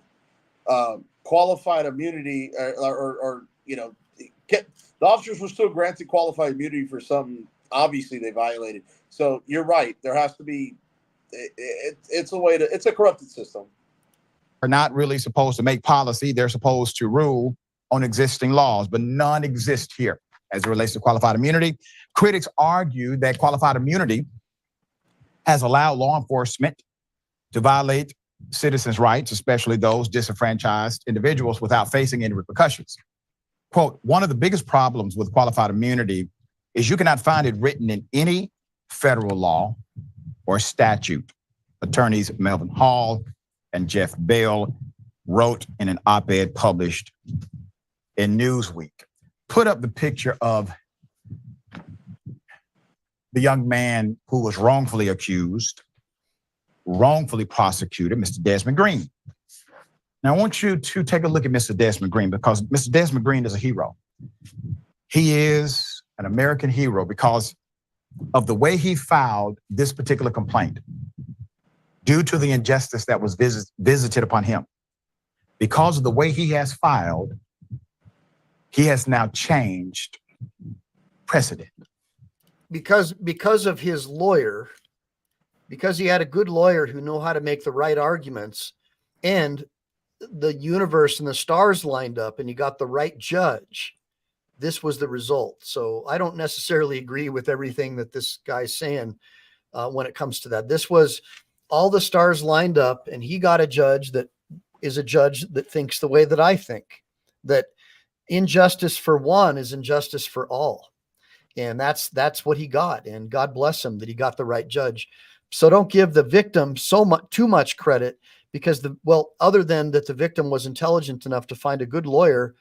qualified immunity, or the officers were still granted qualified immunity for something obviously they violated. So you're right. There has to be. It's a corrupted system. Are not really supposed to make policy. They're supposed to rule on existing laws, but none exist here as it relates to qualified immunity. Critics argue that qualified immunity has allowed law enforcement to violate citizens' rights, especially those disenfranchised individuals, without facing any repercussions. Quote, one of the biggest problems with qualified immunity is you cannot find it written in any federal law or statute. Attorneys Melvin Hall and Jeff Bell wrote in an op-ed published in Newsweek. Put up the picture of the young man who was wrongfully accused, wrongfully prosecuted, Mr. Desmond Green. Now, I want you to take a look at Mr. Desmond Green, because Mr. Desmond Green is a hero. He is an American hero because of the way he filed this particular complaint due to the injustice that was visited upon him. Because of the way he has filed, he has now changed precedent. Because of his lawyer, because he had a good lawyer who knew how to make the right arguments, and the universe and the stars lined up and you got the right judge, this was the result. So I don't necessarily agree with everything that this guy's saying when it comes to that. This was all the stars lined up, and he got a judge that is a judge that thinks the way that I think, that injustice for one is injustice for all. And that's what he got. And God bless him that he got the right judge. So don't give the victim too much credit, because other than that the victim was intelligent enough to find a good lawyer,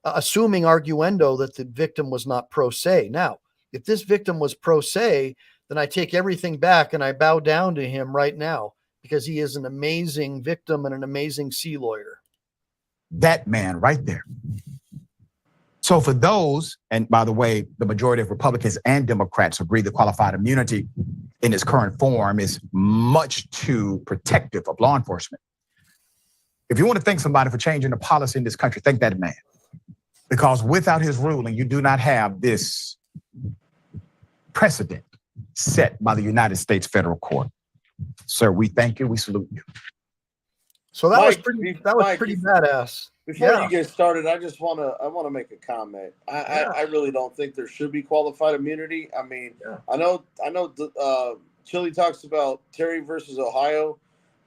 assuming arguendo that the victim was not pro se. Now, if this victim was pro se, then I take everything back and I bow down to him right now, because he is an amazing victim and an amazing C lawyer. That man right there. So for those, and by the way, the majority of Republicans and Democrats agree that qualified immunity in its current form is much too protective of law enforcement. If you want to thank somebody for changing the policy in this country, thank that man. Because without his ruling, you do not have this precedent set by the United States federal court. Sir, we thank you. We salute you. So that Mike, was pretty badass. Before you get started, I want to make a comment. I really don't think there should be qualified immunity. I mean, I know Chili talks about Terry versus Ohio,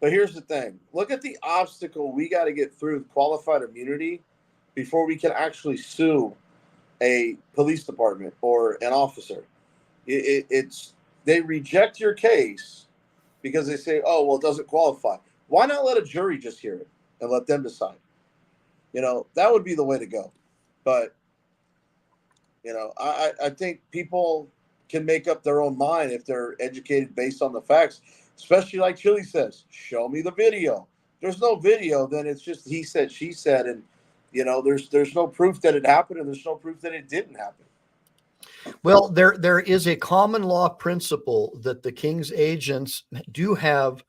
but here's the thing. Look at the obstacle we got to get through with qualified immunity before we can actually sue a police department or an officer. It's they reject your case because they say, "Oh, well, it doesn't qualify." Why not let a jury just hear it and let them decide? That would be the way to go. But I think people can make up their own mind if they're educated based on the facts. Especially like Chili says, show me the video. There's no video, then it's just he said, she said, and there's no proof that it happened, and there's no proof that it didn't happen. Well, there is a common law principle that the king's agents do have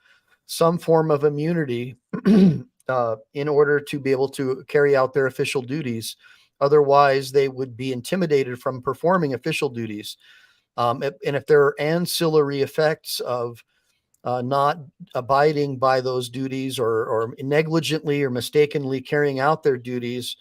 some form of immunity in order to be able to carry out their official duties. Otherwise, they would be intimidated from performing official duties. And if there are ancillary effects of not abiding by those duties or negligently or mistakenly carrying out their duties,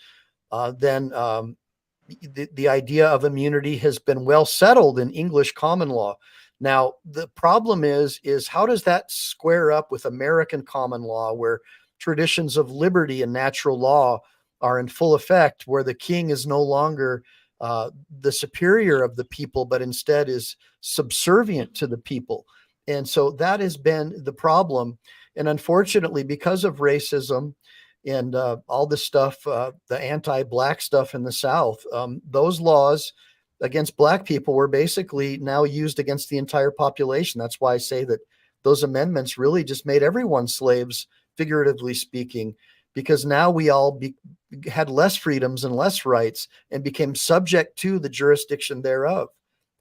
then the idea of immunity has been well settled in English common law. Now, the problem is how does that square up with American common law, where traditions of liberty and natural law are in full effect, where the king is no longer the superior of the people, but instead is subservient to the people. And so that has been the problem. And unfortunately, because of racism and all this stuff, the anti-Black stuff in the South, those laws against Black people were basically now used against the entire population. That's why I say that those amendments really just made everyone slaves, figuratively speaking, because now we all had less freedoms and less rights and became subject to the jurisdiction thereof.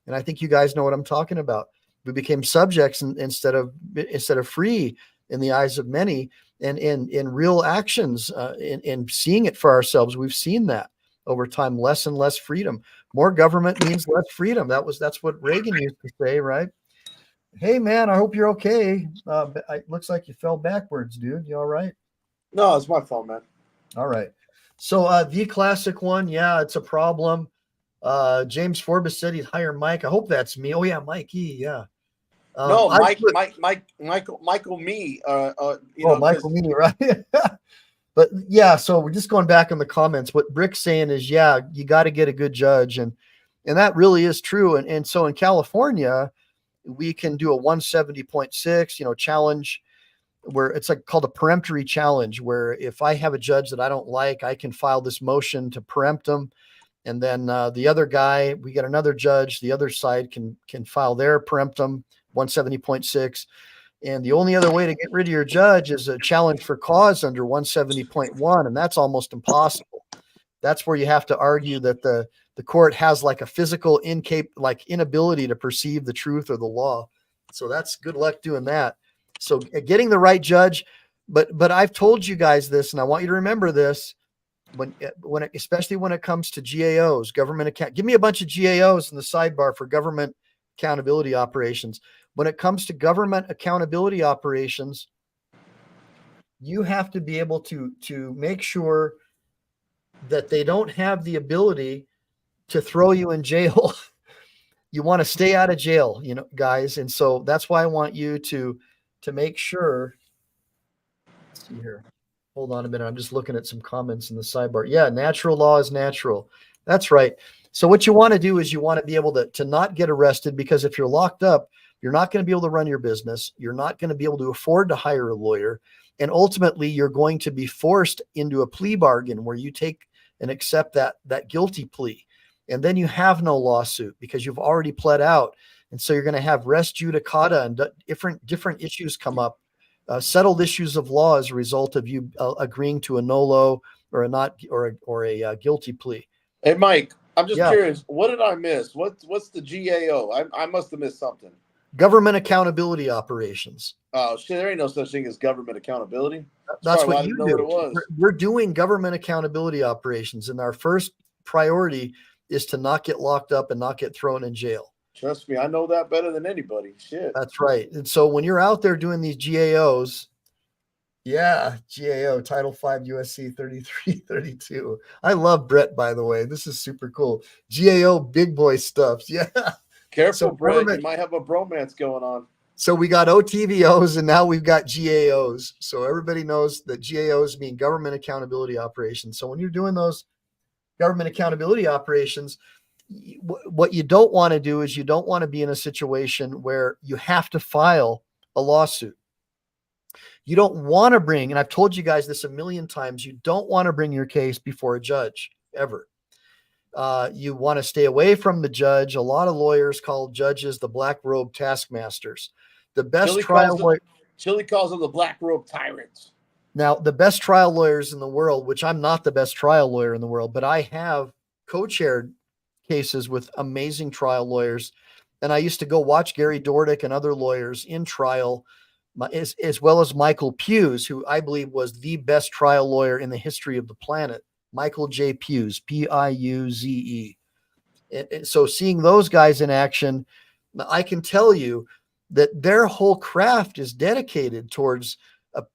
And I think you guys know what I'm talking about. We became subjects instead of free in the eyes of many, and in real actions, in seeing it for ourselves. We've seen that over time, less and less freedom. More government means less freedom. That's what Reagan used to say, right? Hey man, I hope you're okay. It looks like you fell backwards, dude. You all right? No, it's my fault, man. All right. So the classic one, yeah, it's a problem. James Forbes said he'd hire Mike. I hope that's me. Oh yeah, Mikey, yeah. No, Michael Me. Michael Me, right? But yeah, so we're just going back in the comments. What Brick's saying is, yeah, you got to get a good judge, and that really is true. And so in California, we can do a 170.6, challenge, where it's like called a peremptory challenge, where if I have a judge that I don't like, I can file this motion to perempt them. And then the other guy, we get another judge, the other side can file their peremptum, 170.6. And the only other way to get rid of your judge is a challenge for cause under 170.1. And that's almost impossible. That's where you have to argue that the court has like a physical inability to perceive the truth or the law. So that's good luck doing that. So getting the right judge, but I've told you guys this, and I want you to remember this, especially when it comes to GAOs, give me a bunch of GAOs in the sidebar for government accountability operations. When it comes to government accountability operations, you have to be able to make sure that they don't have the ability to throw you in jail. You want to stay out of jail, guys. And so that's why I want you to make sure. Let's see here. Hold on a minute. I'm just looking at some comments in the sidebar. Yeah, natural law is natural. That's right. So what you want to do is you want to be able to not get arrested, because if you're locked up, you're not going to be able to run your business. You're not going to be able to afford to hire a lawyer. And ultimately, you're going to be forced into a plea bargain where you take and accept that guilty plea. And then you have no lawsuit because you've already pled out. And so you're going to have res judicata, and different issues come up, settled issues of law as a result of you agreeing to a nolo or a guilty plea. Hey, Mike, I'm just curious. What did I miss? What's the GAO? I must have missed something. Government accountability operations. Oh shit! There ain't no such thing as government accountability. That's what you do. We're doing government accountability operations, and our first priority is to not get locked up and not get thrown in jail. Trust me, I know that better than anybody. Shit. That's right. And so when you're out there doing these GAOs, GAO Title 5 USC 3332. I love Brett, by the way. This is super cool. GAO big boy stuff. Yeah. Careful, Brett. You might have a bromance going on. So we got OTVOs and now we've got GAOs. So everybody knows that GAOs mean government accountability operations. So when you're doing those government accountability operations, what you don't want to do is you don't want to be in a situation where you have to file a lawsuit. You don't want to bring, and I've told you guys this a million times, you don't want to bring your case before a judge ever. You want to stay away from the judge. A lot of lawyers call judges the black robe taskmasters. The best Chili calls them the black robe tyrants. Now, the best trial lawyers in the world, which I'm not the best trial lawyer in the world, but I have co-chaired cases with amazing trial lawyers. And I used to go watch Gary Dordick and other lawyers in trial, as well as Michael Hughes, who I believe was the best trial lawyer in the history of the planet. Michael J. Hughes, Piuze. And so seeing those guys in action, I can tell you that their whole craft is dedicated towards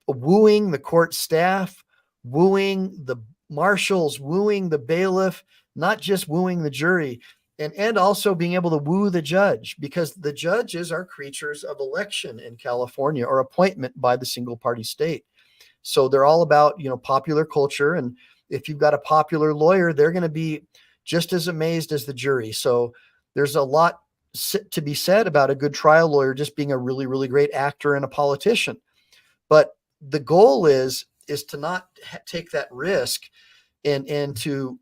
wooing the court staff, wooing the marshals, wooing the bailiff, not just wooing the jury, and also being able to woo the judge, because the judges are creatures of election in California or appointment by the single party state. So they're all about, popular culture. And if you've got a popular lawyer, they're going to be just as amazed as the jury. So there's a lot to be said about a good trial lawyer just being a really, really great actor and a politician. But the goal is to not take that risk and to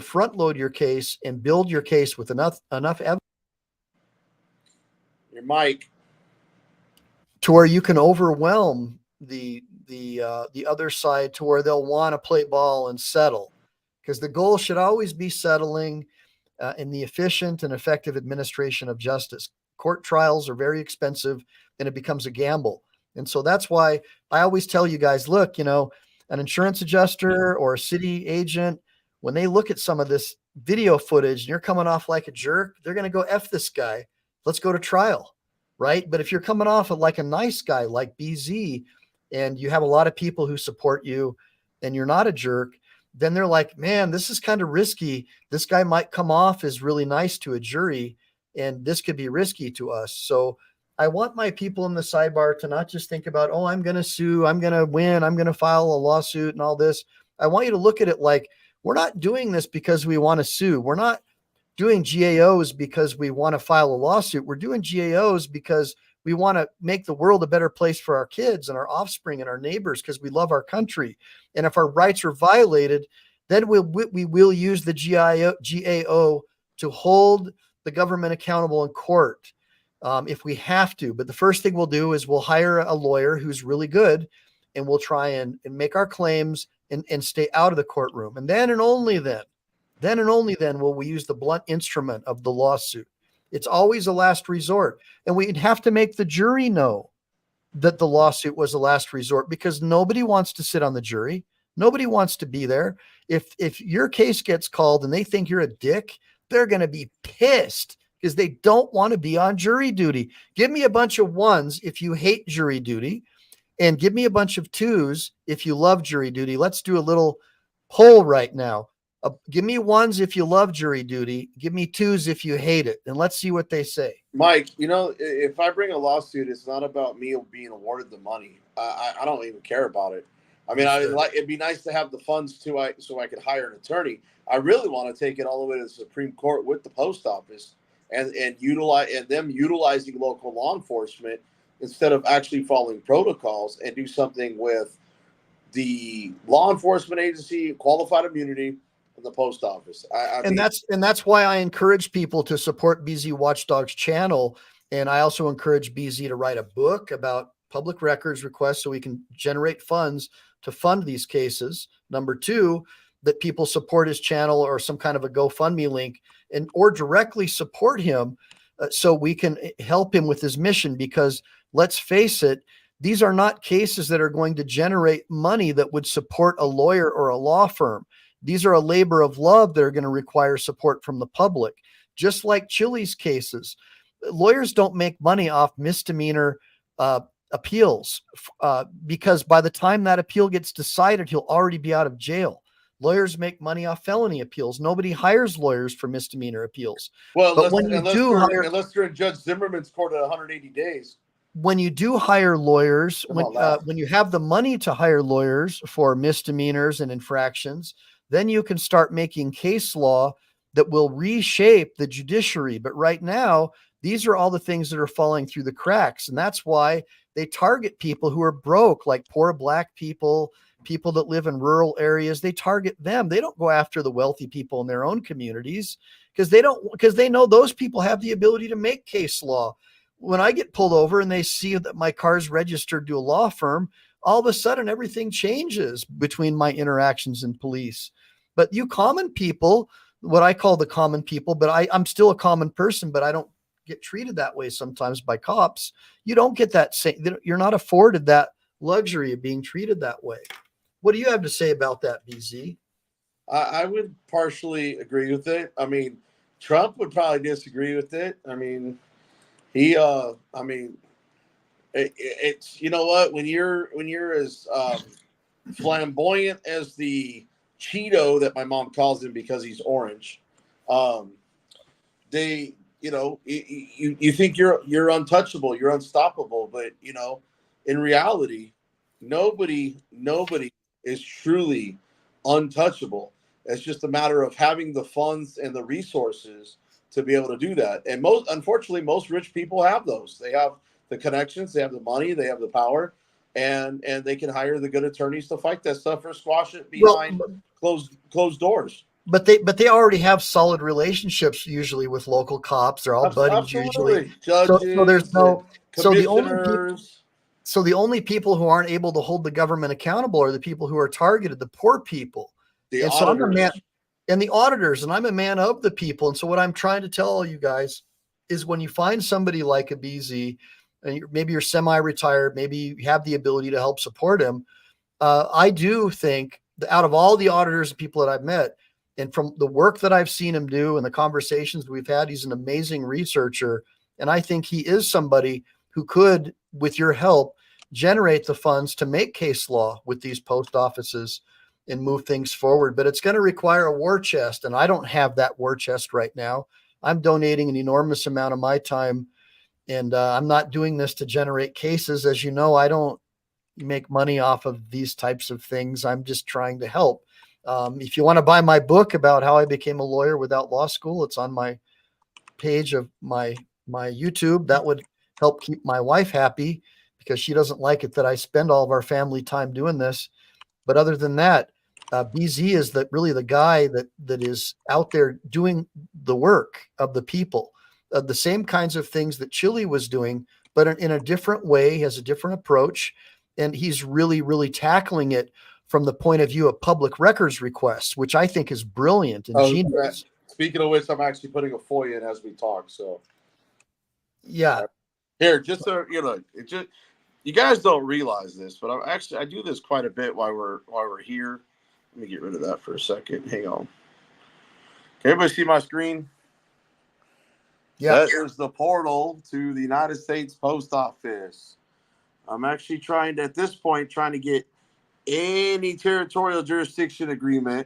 front load your case and build your case with enough evidence. Your mic. To where you can overwhelm the other side to where they'll want to play ball and settle, because the goal should always be settling in the efficient and effective administration of justice. Court trials are very expensive and it becomes a gamble. And so that's why I always tell you guys, look, an insurance adjuster or a city agent, when they look at some of this video footage and you're coming off like a jerk, they're going to go, F this guy. Let's go to trial. Right. But if you're coming off of like a nice guy, like BZ, and you have a lot of people who support you and you're not a jerk, then they're like, man, this is kind of risky. This guy might come off as really nice to a jury, and this could be risky to us. So I want my people in the sidebar to not just think about, oh, I'm going to sue, I'm going to win, I'm going to file a lawsuit and all this. I want you to look at it like, we're not doing this because we want to sue. We're not doing GAOs because we want to file a lawsuit. We're doing GAOs because we want to make the world a better place for our kids and our offspring and our neighbors, because we love our country. And if our rights are violated, then we will use the GAO to hold the government accountable in court if we have to. But the first thing we'll do is we'll hire a lawyer who's really good, and we'll try and make our claims and stay out of the courtroom. And then and only then will we use the blunt instrument of the lawsuit. It's always a last resort. And we'd have to make the jury know that the lawsuit was a last resort, because nobody wants to sit on the jury. Nobody wants to be there. If your case gets called and they think you're a dick, they're going to be pissed because they don't want to be on jury duty. Give me a bunch of ones if you hate jury duty, and give me a bunch of twos if you love jury duty. Let's do a little poll right now. Give me ones if you love jury duty. Give me twos if you hate it. And let's see what they say. Mike, if I bring a lawsuit, it's not about me being awarded the money. I don't even care about it. I mean, it'd be nice to have the funds so I could hire an attorney. I really want to take it all the way to the Supreme Court with the post office and utilizing local law enforcement instead of actually following protocols, and do something with the law enforcement agency, qualified immunity, and the post office. That's why I encourage people to support BZ Watchdog's channel. And I also encourage BZ to write a book about public records requests so we can generate funds to fund these cases. Number two, that people support his channel or some kind of a GoFundMe link, or directly support him so we can help him with his mission. Because let's face it, these are not cases that are going to generate money that would support a lawyer or a law firm. These are a labor of love that are going to require support from the public. Just like Chili's cases, lawyers don't make money off misdemeanor appeals because by the time that appeal gets decided, he'll already be out of jail. Lawyers make money off felony appeals. Nobody hires lawyers for misdemeanor appeals. Well, but unless they're in Judge Zimmerman's court at 180 days. when you do hire lawyers, Come on now. when you have the money to hire lawyers for misdemeanors and infractions, then you can start making case law that will reshape the judiciary. But right now, these are all the things that are falling through the cracks. And that's why they target people who are broke, like poor Black people, people that live in rural areas. They target them. They don't go after the wealthy people in their own communities because they know those people have the ability to make case law. When I get pulled over and they see that my car's registered to a law firm, all of a sudden everything changes between my interactions and police. But you common people, what I call the common people, but I'm still a common person, but I don't get treated that way sometimes by cops. You don't get that same, you're not afforded that luxury of being treated that way. What do you have to say about that, BZ? I would partially agree with it. I mean, Trump would probably disagree with it. I mean, it's, you know what, when you're as flamboyant as the Cheeto that my mom calls him because he's orange, they, you think you're untouchable, you're unstoppable, but in reality, nobody is truly untouchable. It's just a matter of having the funds and the resources to be able to do that. And unfortunately, most rich people have those. They have the connections, they have the money, they have the power, and they can hire the good attorneys to fight that stuff or squash it behind closed doors. But they already have solid relationships usually with local cops. They're all buddies usually. Judges, so there's no commissioners. So the only people who aren't able to hold the government accountable are the people who are targeted, the poor people. And so I'm a man, and the auditors, and I'm a man of the people. And so what I'm trying to tell you guys is when you find somebody like a BZ, and maybe you're semi-retired, maybe you have the ability to help support him. I do think that out of all the auditors and people that I've met, and from the work that I've seen him do and the conversations we've had, he's an amazing researcher. And I think he is somebody who could, with your help, generate the funds to make case law with these post offices and move things forward. But it's going to require a war chest. And I don't have that war chest right now. I'm donating an enormous amount of my time. And I'm not doing this to generate cases. As you know, I don't make money off of these types of things. I'm just trying to help. If you want to buy my book about how I became a lawyer without law school, it's on my page of my YouTube. That would help keep my wife happy because she doesn't like it that I spend all of our family time doing this. But other than that, BZ is really the guy that is out there doing the work of the people, the same kinds of things that Chile was doing, but in a different way. He has a different approach, and he's really, really tackling it from the point of view of public records requests, which I think is brilliant and genius. Speaking of which, I'm actually putting a FOIA in as we talk. So, yeah. Here, just so you guys don't realize this, but I do this quite a bit while we're here. Let me get rid of that for a second. Hang on. Can everybody see my screen? Yeah. That is the portal to the United States Post Office. I'm actually trying to get any territorial jurisdiction agreement.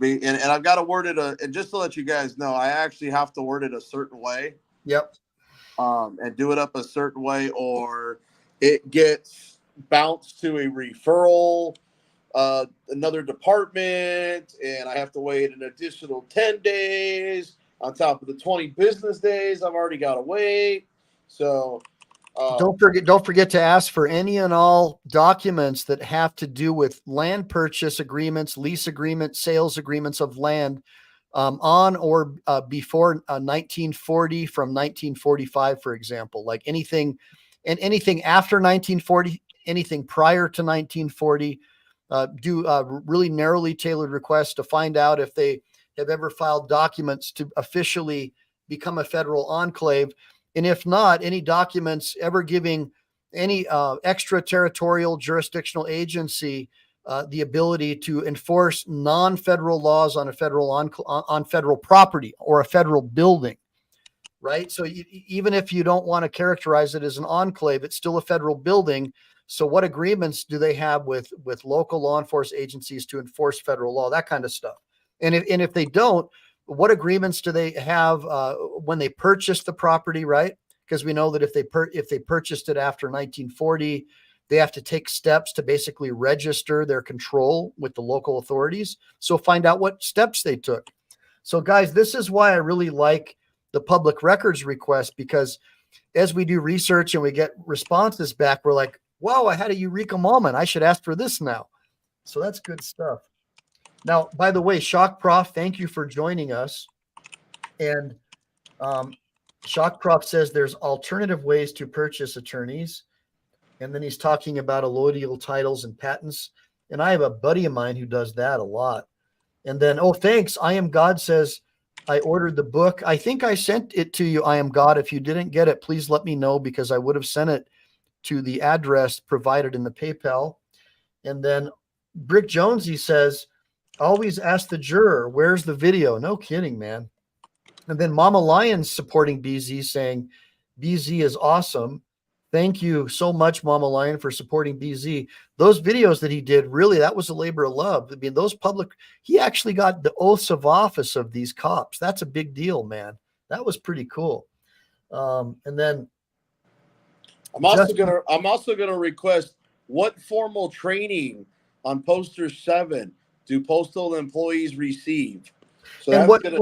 And I've got to word it and just to let you guys know, I actually have to word it a certain way. Yep. And do it up a certain way, or it gets bounced to a referral, another department, and I have to wait an additional 10 days on top of the 20 business days I've already got to wait. So don't forget to ask for any and all documents that have to do with land purchase agreements, lease agreements, sales agreements of land on or before 1940, from 1945, for example, like anything after 1940, anything prior to 1940, do really narrowly tailored requests to find out if they have ever filed documents to officially become a federal enclave. And if not, any documents ever giving any extraterritorial jurisdictional agency the ability to enforce non-federal laws on on federal property or a federal building, right? So even if you don't want to characterize it as an enclave, it's still a federal building. So what agreements do they have with local law enforcement agencies to enforce federal law, that kind of stuff? And if they don't, what agreements do they have when they purchase the property, right? because we know that if they purchased it after 1940, they have to take steps to basically register their control with the local authorities. So find out what steps they took. So guys, this is why I really like the public records request, because as we do research and we get responses back, we're like, wow, I had a eureka moment. I should ask for this now. So that's good stuff. Now, by the way, Shock Prof, thank you for joining us. And Shock Prof says there's alternative ways to purchase attorneys. And then he's talking about allodial titles and patents. And I have a buddy of mine who does that a lot. And then, oh, thanks. I Am God says, I ordered the book. I think I sent it to you, I Am God. If you didn't get it, please let me know, because I would have sent it to the address provided in the PayPal. And then Brick Jonesy says, always ask the juror, where's the video? No kidding, man. And then Mama Lion's supporting BZ, saying, BZ is awesome. Thank you so much, Mama Lion, for supporting BZ. Those videos that he did, really, that was a labor of love. I mean, those he actually got the oaths of office of these cops. That's a big deal, man. That was pretty cool. And then I'm also gonna request, what formal training on Poster 7 do postal employees receive? So and that's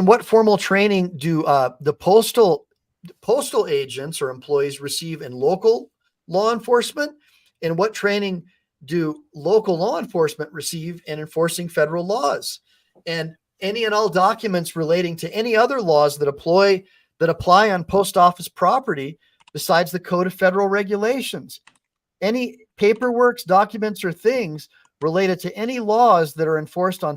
what formal training do the postal agents or employees receive in local law enforcement, and what training do local law enforcement receive in enforcing federal laws, and any and all documents relating to any other laws that apply on post office property besides the Code of Federal Regulations, any paperwork, documents, or things related to any laws that are enforced on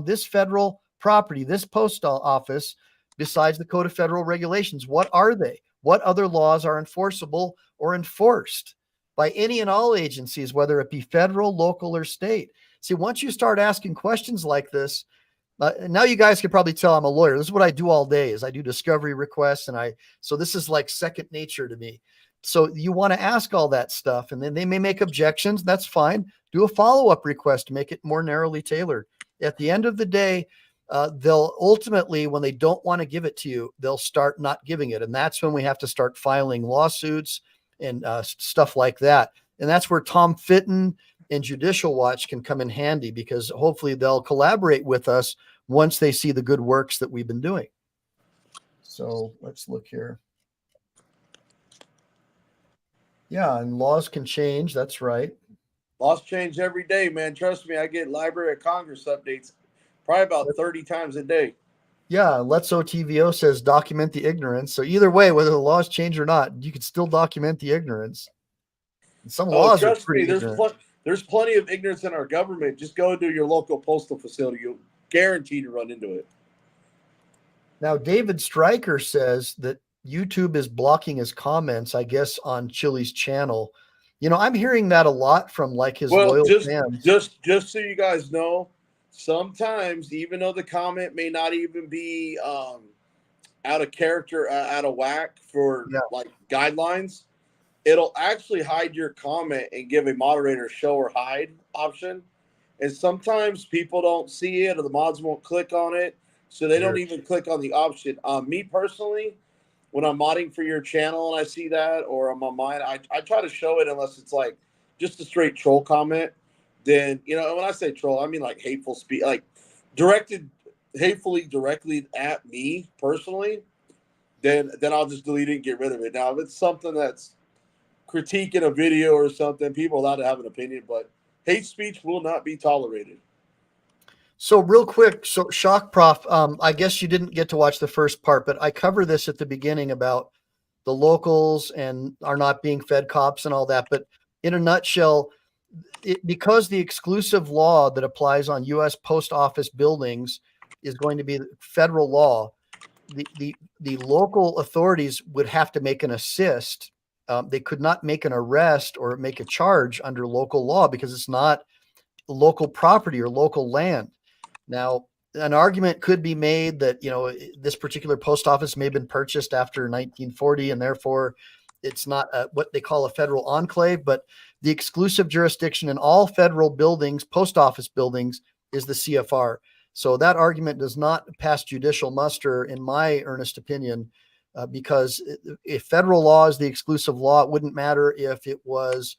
this federal property, this postal office, besides the Code of Federal Regulations. What are they? What other laws are enforceable or enforced by any and all agencies, whether it be federal, local, or state? See, once you start asking questions like this, now you guys can probably tell I'm a lawyer. This is what I do all day, is I do discovery requests, so this is like second nature to me. So you want to ask all that stuff, and then they may make objections. That's fine. Do a follow-up request to make it more narrowly tailored. At the end of the day, they'll ultimately, when they don't want to give it to you, they'll start not giving it. And that's when we have to start filing lawsuits and stuff like that. And that's where Tom Fitton and Judicial Watch can come in handy, because hopefully they'll collaborate with us once they see the good works that we've been doing. So let's look here. Yeah, and laws can change. That's right. Laws change every day, man. Trust me, I get Library of Congress updates probably about 30 times a day. Yeah, Let's OTVO says document the ignorance. So either way, whether the laws change or not, you can still document the ignorance. And some laws are pretty ignorant. There's plenty of ignorance in our government. Just go to your local postal facility. You'll guarantee to run into it. Now, David Stryker says that YouTube is blocking his comments, I guess, on Chili's channel. You know, I'm hearing that a lot from like his loyal fans. Just so you guys know, sometimes, even though the comment may not even be out of character, out of whack for like guidelines, it'll actually hide your comment and give a moderator show or hide option. And sometimes people don't see it, or the mods won't click on it, so they don't even click on the option. Me personally, when I'm modding for your channel and I see that, or I'm on mine, I try to show it unless it's like just a straight troll comment. Then, you know, when I say troll, I mean like hateful speech, like directed hatefully directly at me personally. Then I'll just delete it and get rid of it. Now, if it's something that's critiquing a video or something, people are allowed to have an opinion, but hate speech will not be tolerated. So real quick, so Shock Prof, I guess you didn't get to watch the first part, but I cover this at the beginning about the locals and are not being fed cops and all that. But in a nutshell, because the exclusive law that applies on U.S. post office buildings is going to be federal law, the local authorities would have to make an assist. They could not make an arrest or make a charge under local law because it's not local property or local land. Now, an argument could be made that, you know, this particular post office may have been purchased after 1940 and therefore it's not what they call a federal enclave, but the exclusive jurisdiction in all federal buildings, post office buildings, is the CFR. So that argument does not pass judicial muster, in my earnest opinion, because if federal law is the exclusive law, it wouldn't matter if it was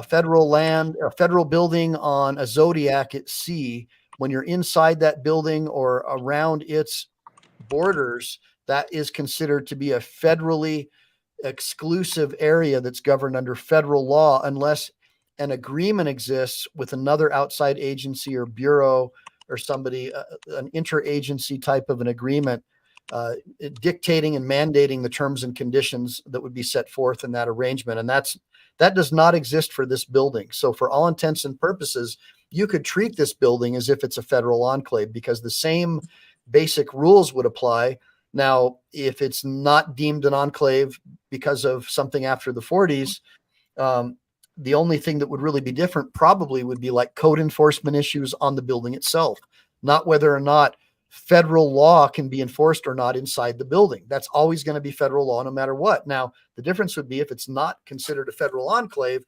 federal land, a federal building on a zodiac at sea. When you're inside that building or around its borders, that is considered to be a federally exclusive area that's governed under federal law, unless an agreement exists with another outside agency or bureau or somebody, an interagency type of an agreement, dictating and mandating the terms and conditions that would be set forth in that arrangement. And that does not exist for this building. So for all intents and purposes, you could treat this building as if it's a federal enclave, because the same basic rules would apply. Now, if it's not deemed an enclave because of something after the 40s, the only thing that would really be different probably would be like code enforcement issues on the building itself, not whether or not federal law can be enforced or not inside the building. That's always going to be federal law no matter what. Now, the difference would be if it's not considered a federal enclave,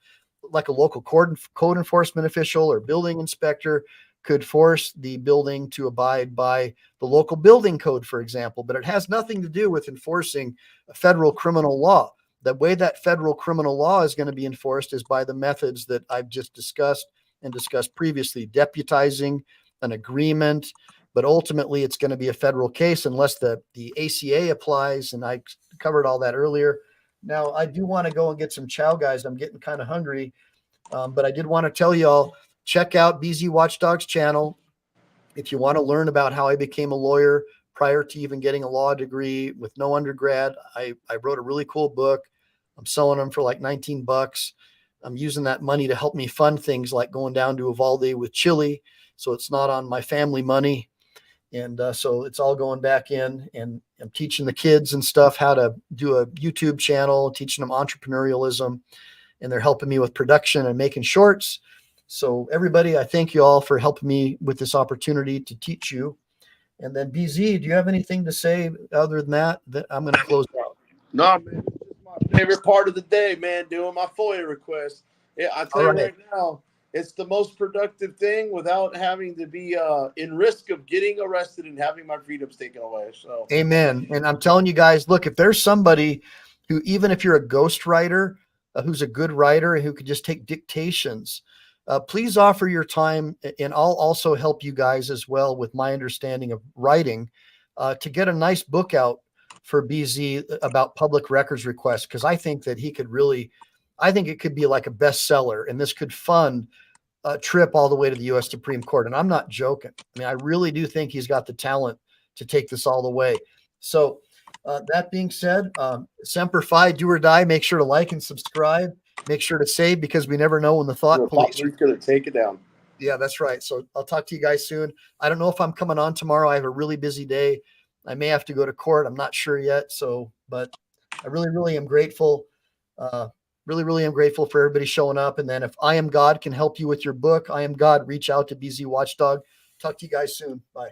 like a local code enforcement official or building inspector could force the building to abide by the local building code, for example, but it has nothing to do with enforcing a federal criminal law. The way that federal criminal law is going to be enforced is by the methods that I've just discussed and discussed previously, deputizing, an agreement, but ultimately it's going to be a federal case unless the ACA applies. And I covered all that earlier. Now, I do want to go and get some chow, guys. I'm getting kind of hungry, but I did want to tell y'all, check out BZ Watchdog's channel. If you want to learn about how I became a lawyer prior to even getting a law degree with no undergrad, I wrote a really cool book. I'm selling them for like $19. I'm using that money to help me fund things like going down to Uvalde with chili. So it's not on my family money. And so it's all going back in, and I'm teaching the kids and stuff how to do a YouTube channel, teaching them entrepreneurialism, and they're helping me with production and making shorts. So everybody, I thank you all for helping me with this opportunity to teach you. And then BZ, do you have anything to say other than that I'm going to close out? No, man, this is my favorite part of the day, man, doing my FOIA request. Yeah, I tell you right now, it's the most productive thing without having to be in risk of getting arrested and having my freedoms taken away. So amen. And I'm telling you guys, look, if there's somebody who, even if you're a ghostwriter, who's a good writer and who could just take dictations, please offer your time, and I'll also help you guys as well with my understanding of writing, to get a nice book out for BZ about public records requests, because I think that he could really, I think it could be like a bestseller, and this could fund a trip all the way to the U.S. Supreme Court. And I'm not joking. I mean, I really do think he's got the talent to take this all the way. So that being said, Semper Fi, do or die. Make sure to like and subscribe. Make sure to save, because we never know when the thought police are going to take it down. Yeah, that's right. So I'll talk to you guys soon. I don't know if I'm coming on tomorrow. I have a really busy day. I may have to go to court. I'm not sure yet. So, but I really, really am grateful. Really am grateful for everybody showing up. And then if I Am God can help you with your book, I Am God, reach out to BZ Watchdog. Talk to you guys soon. Bye.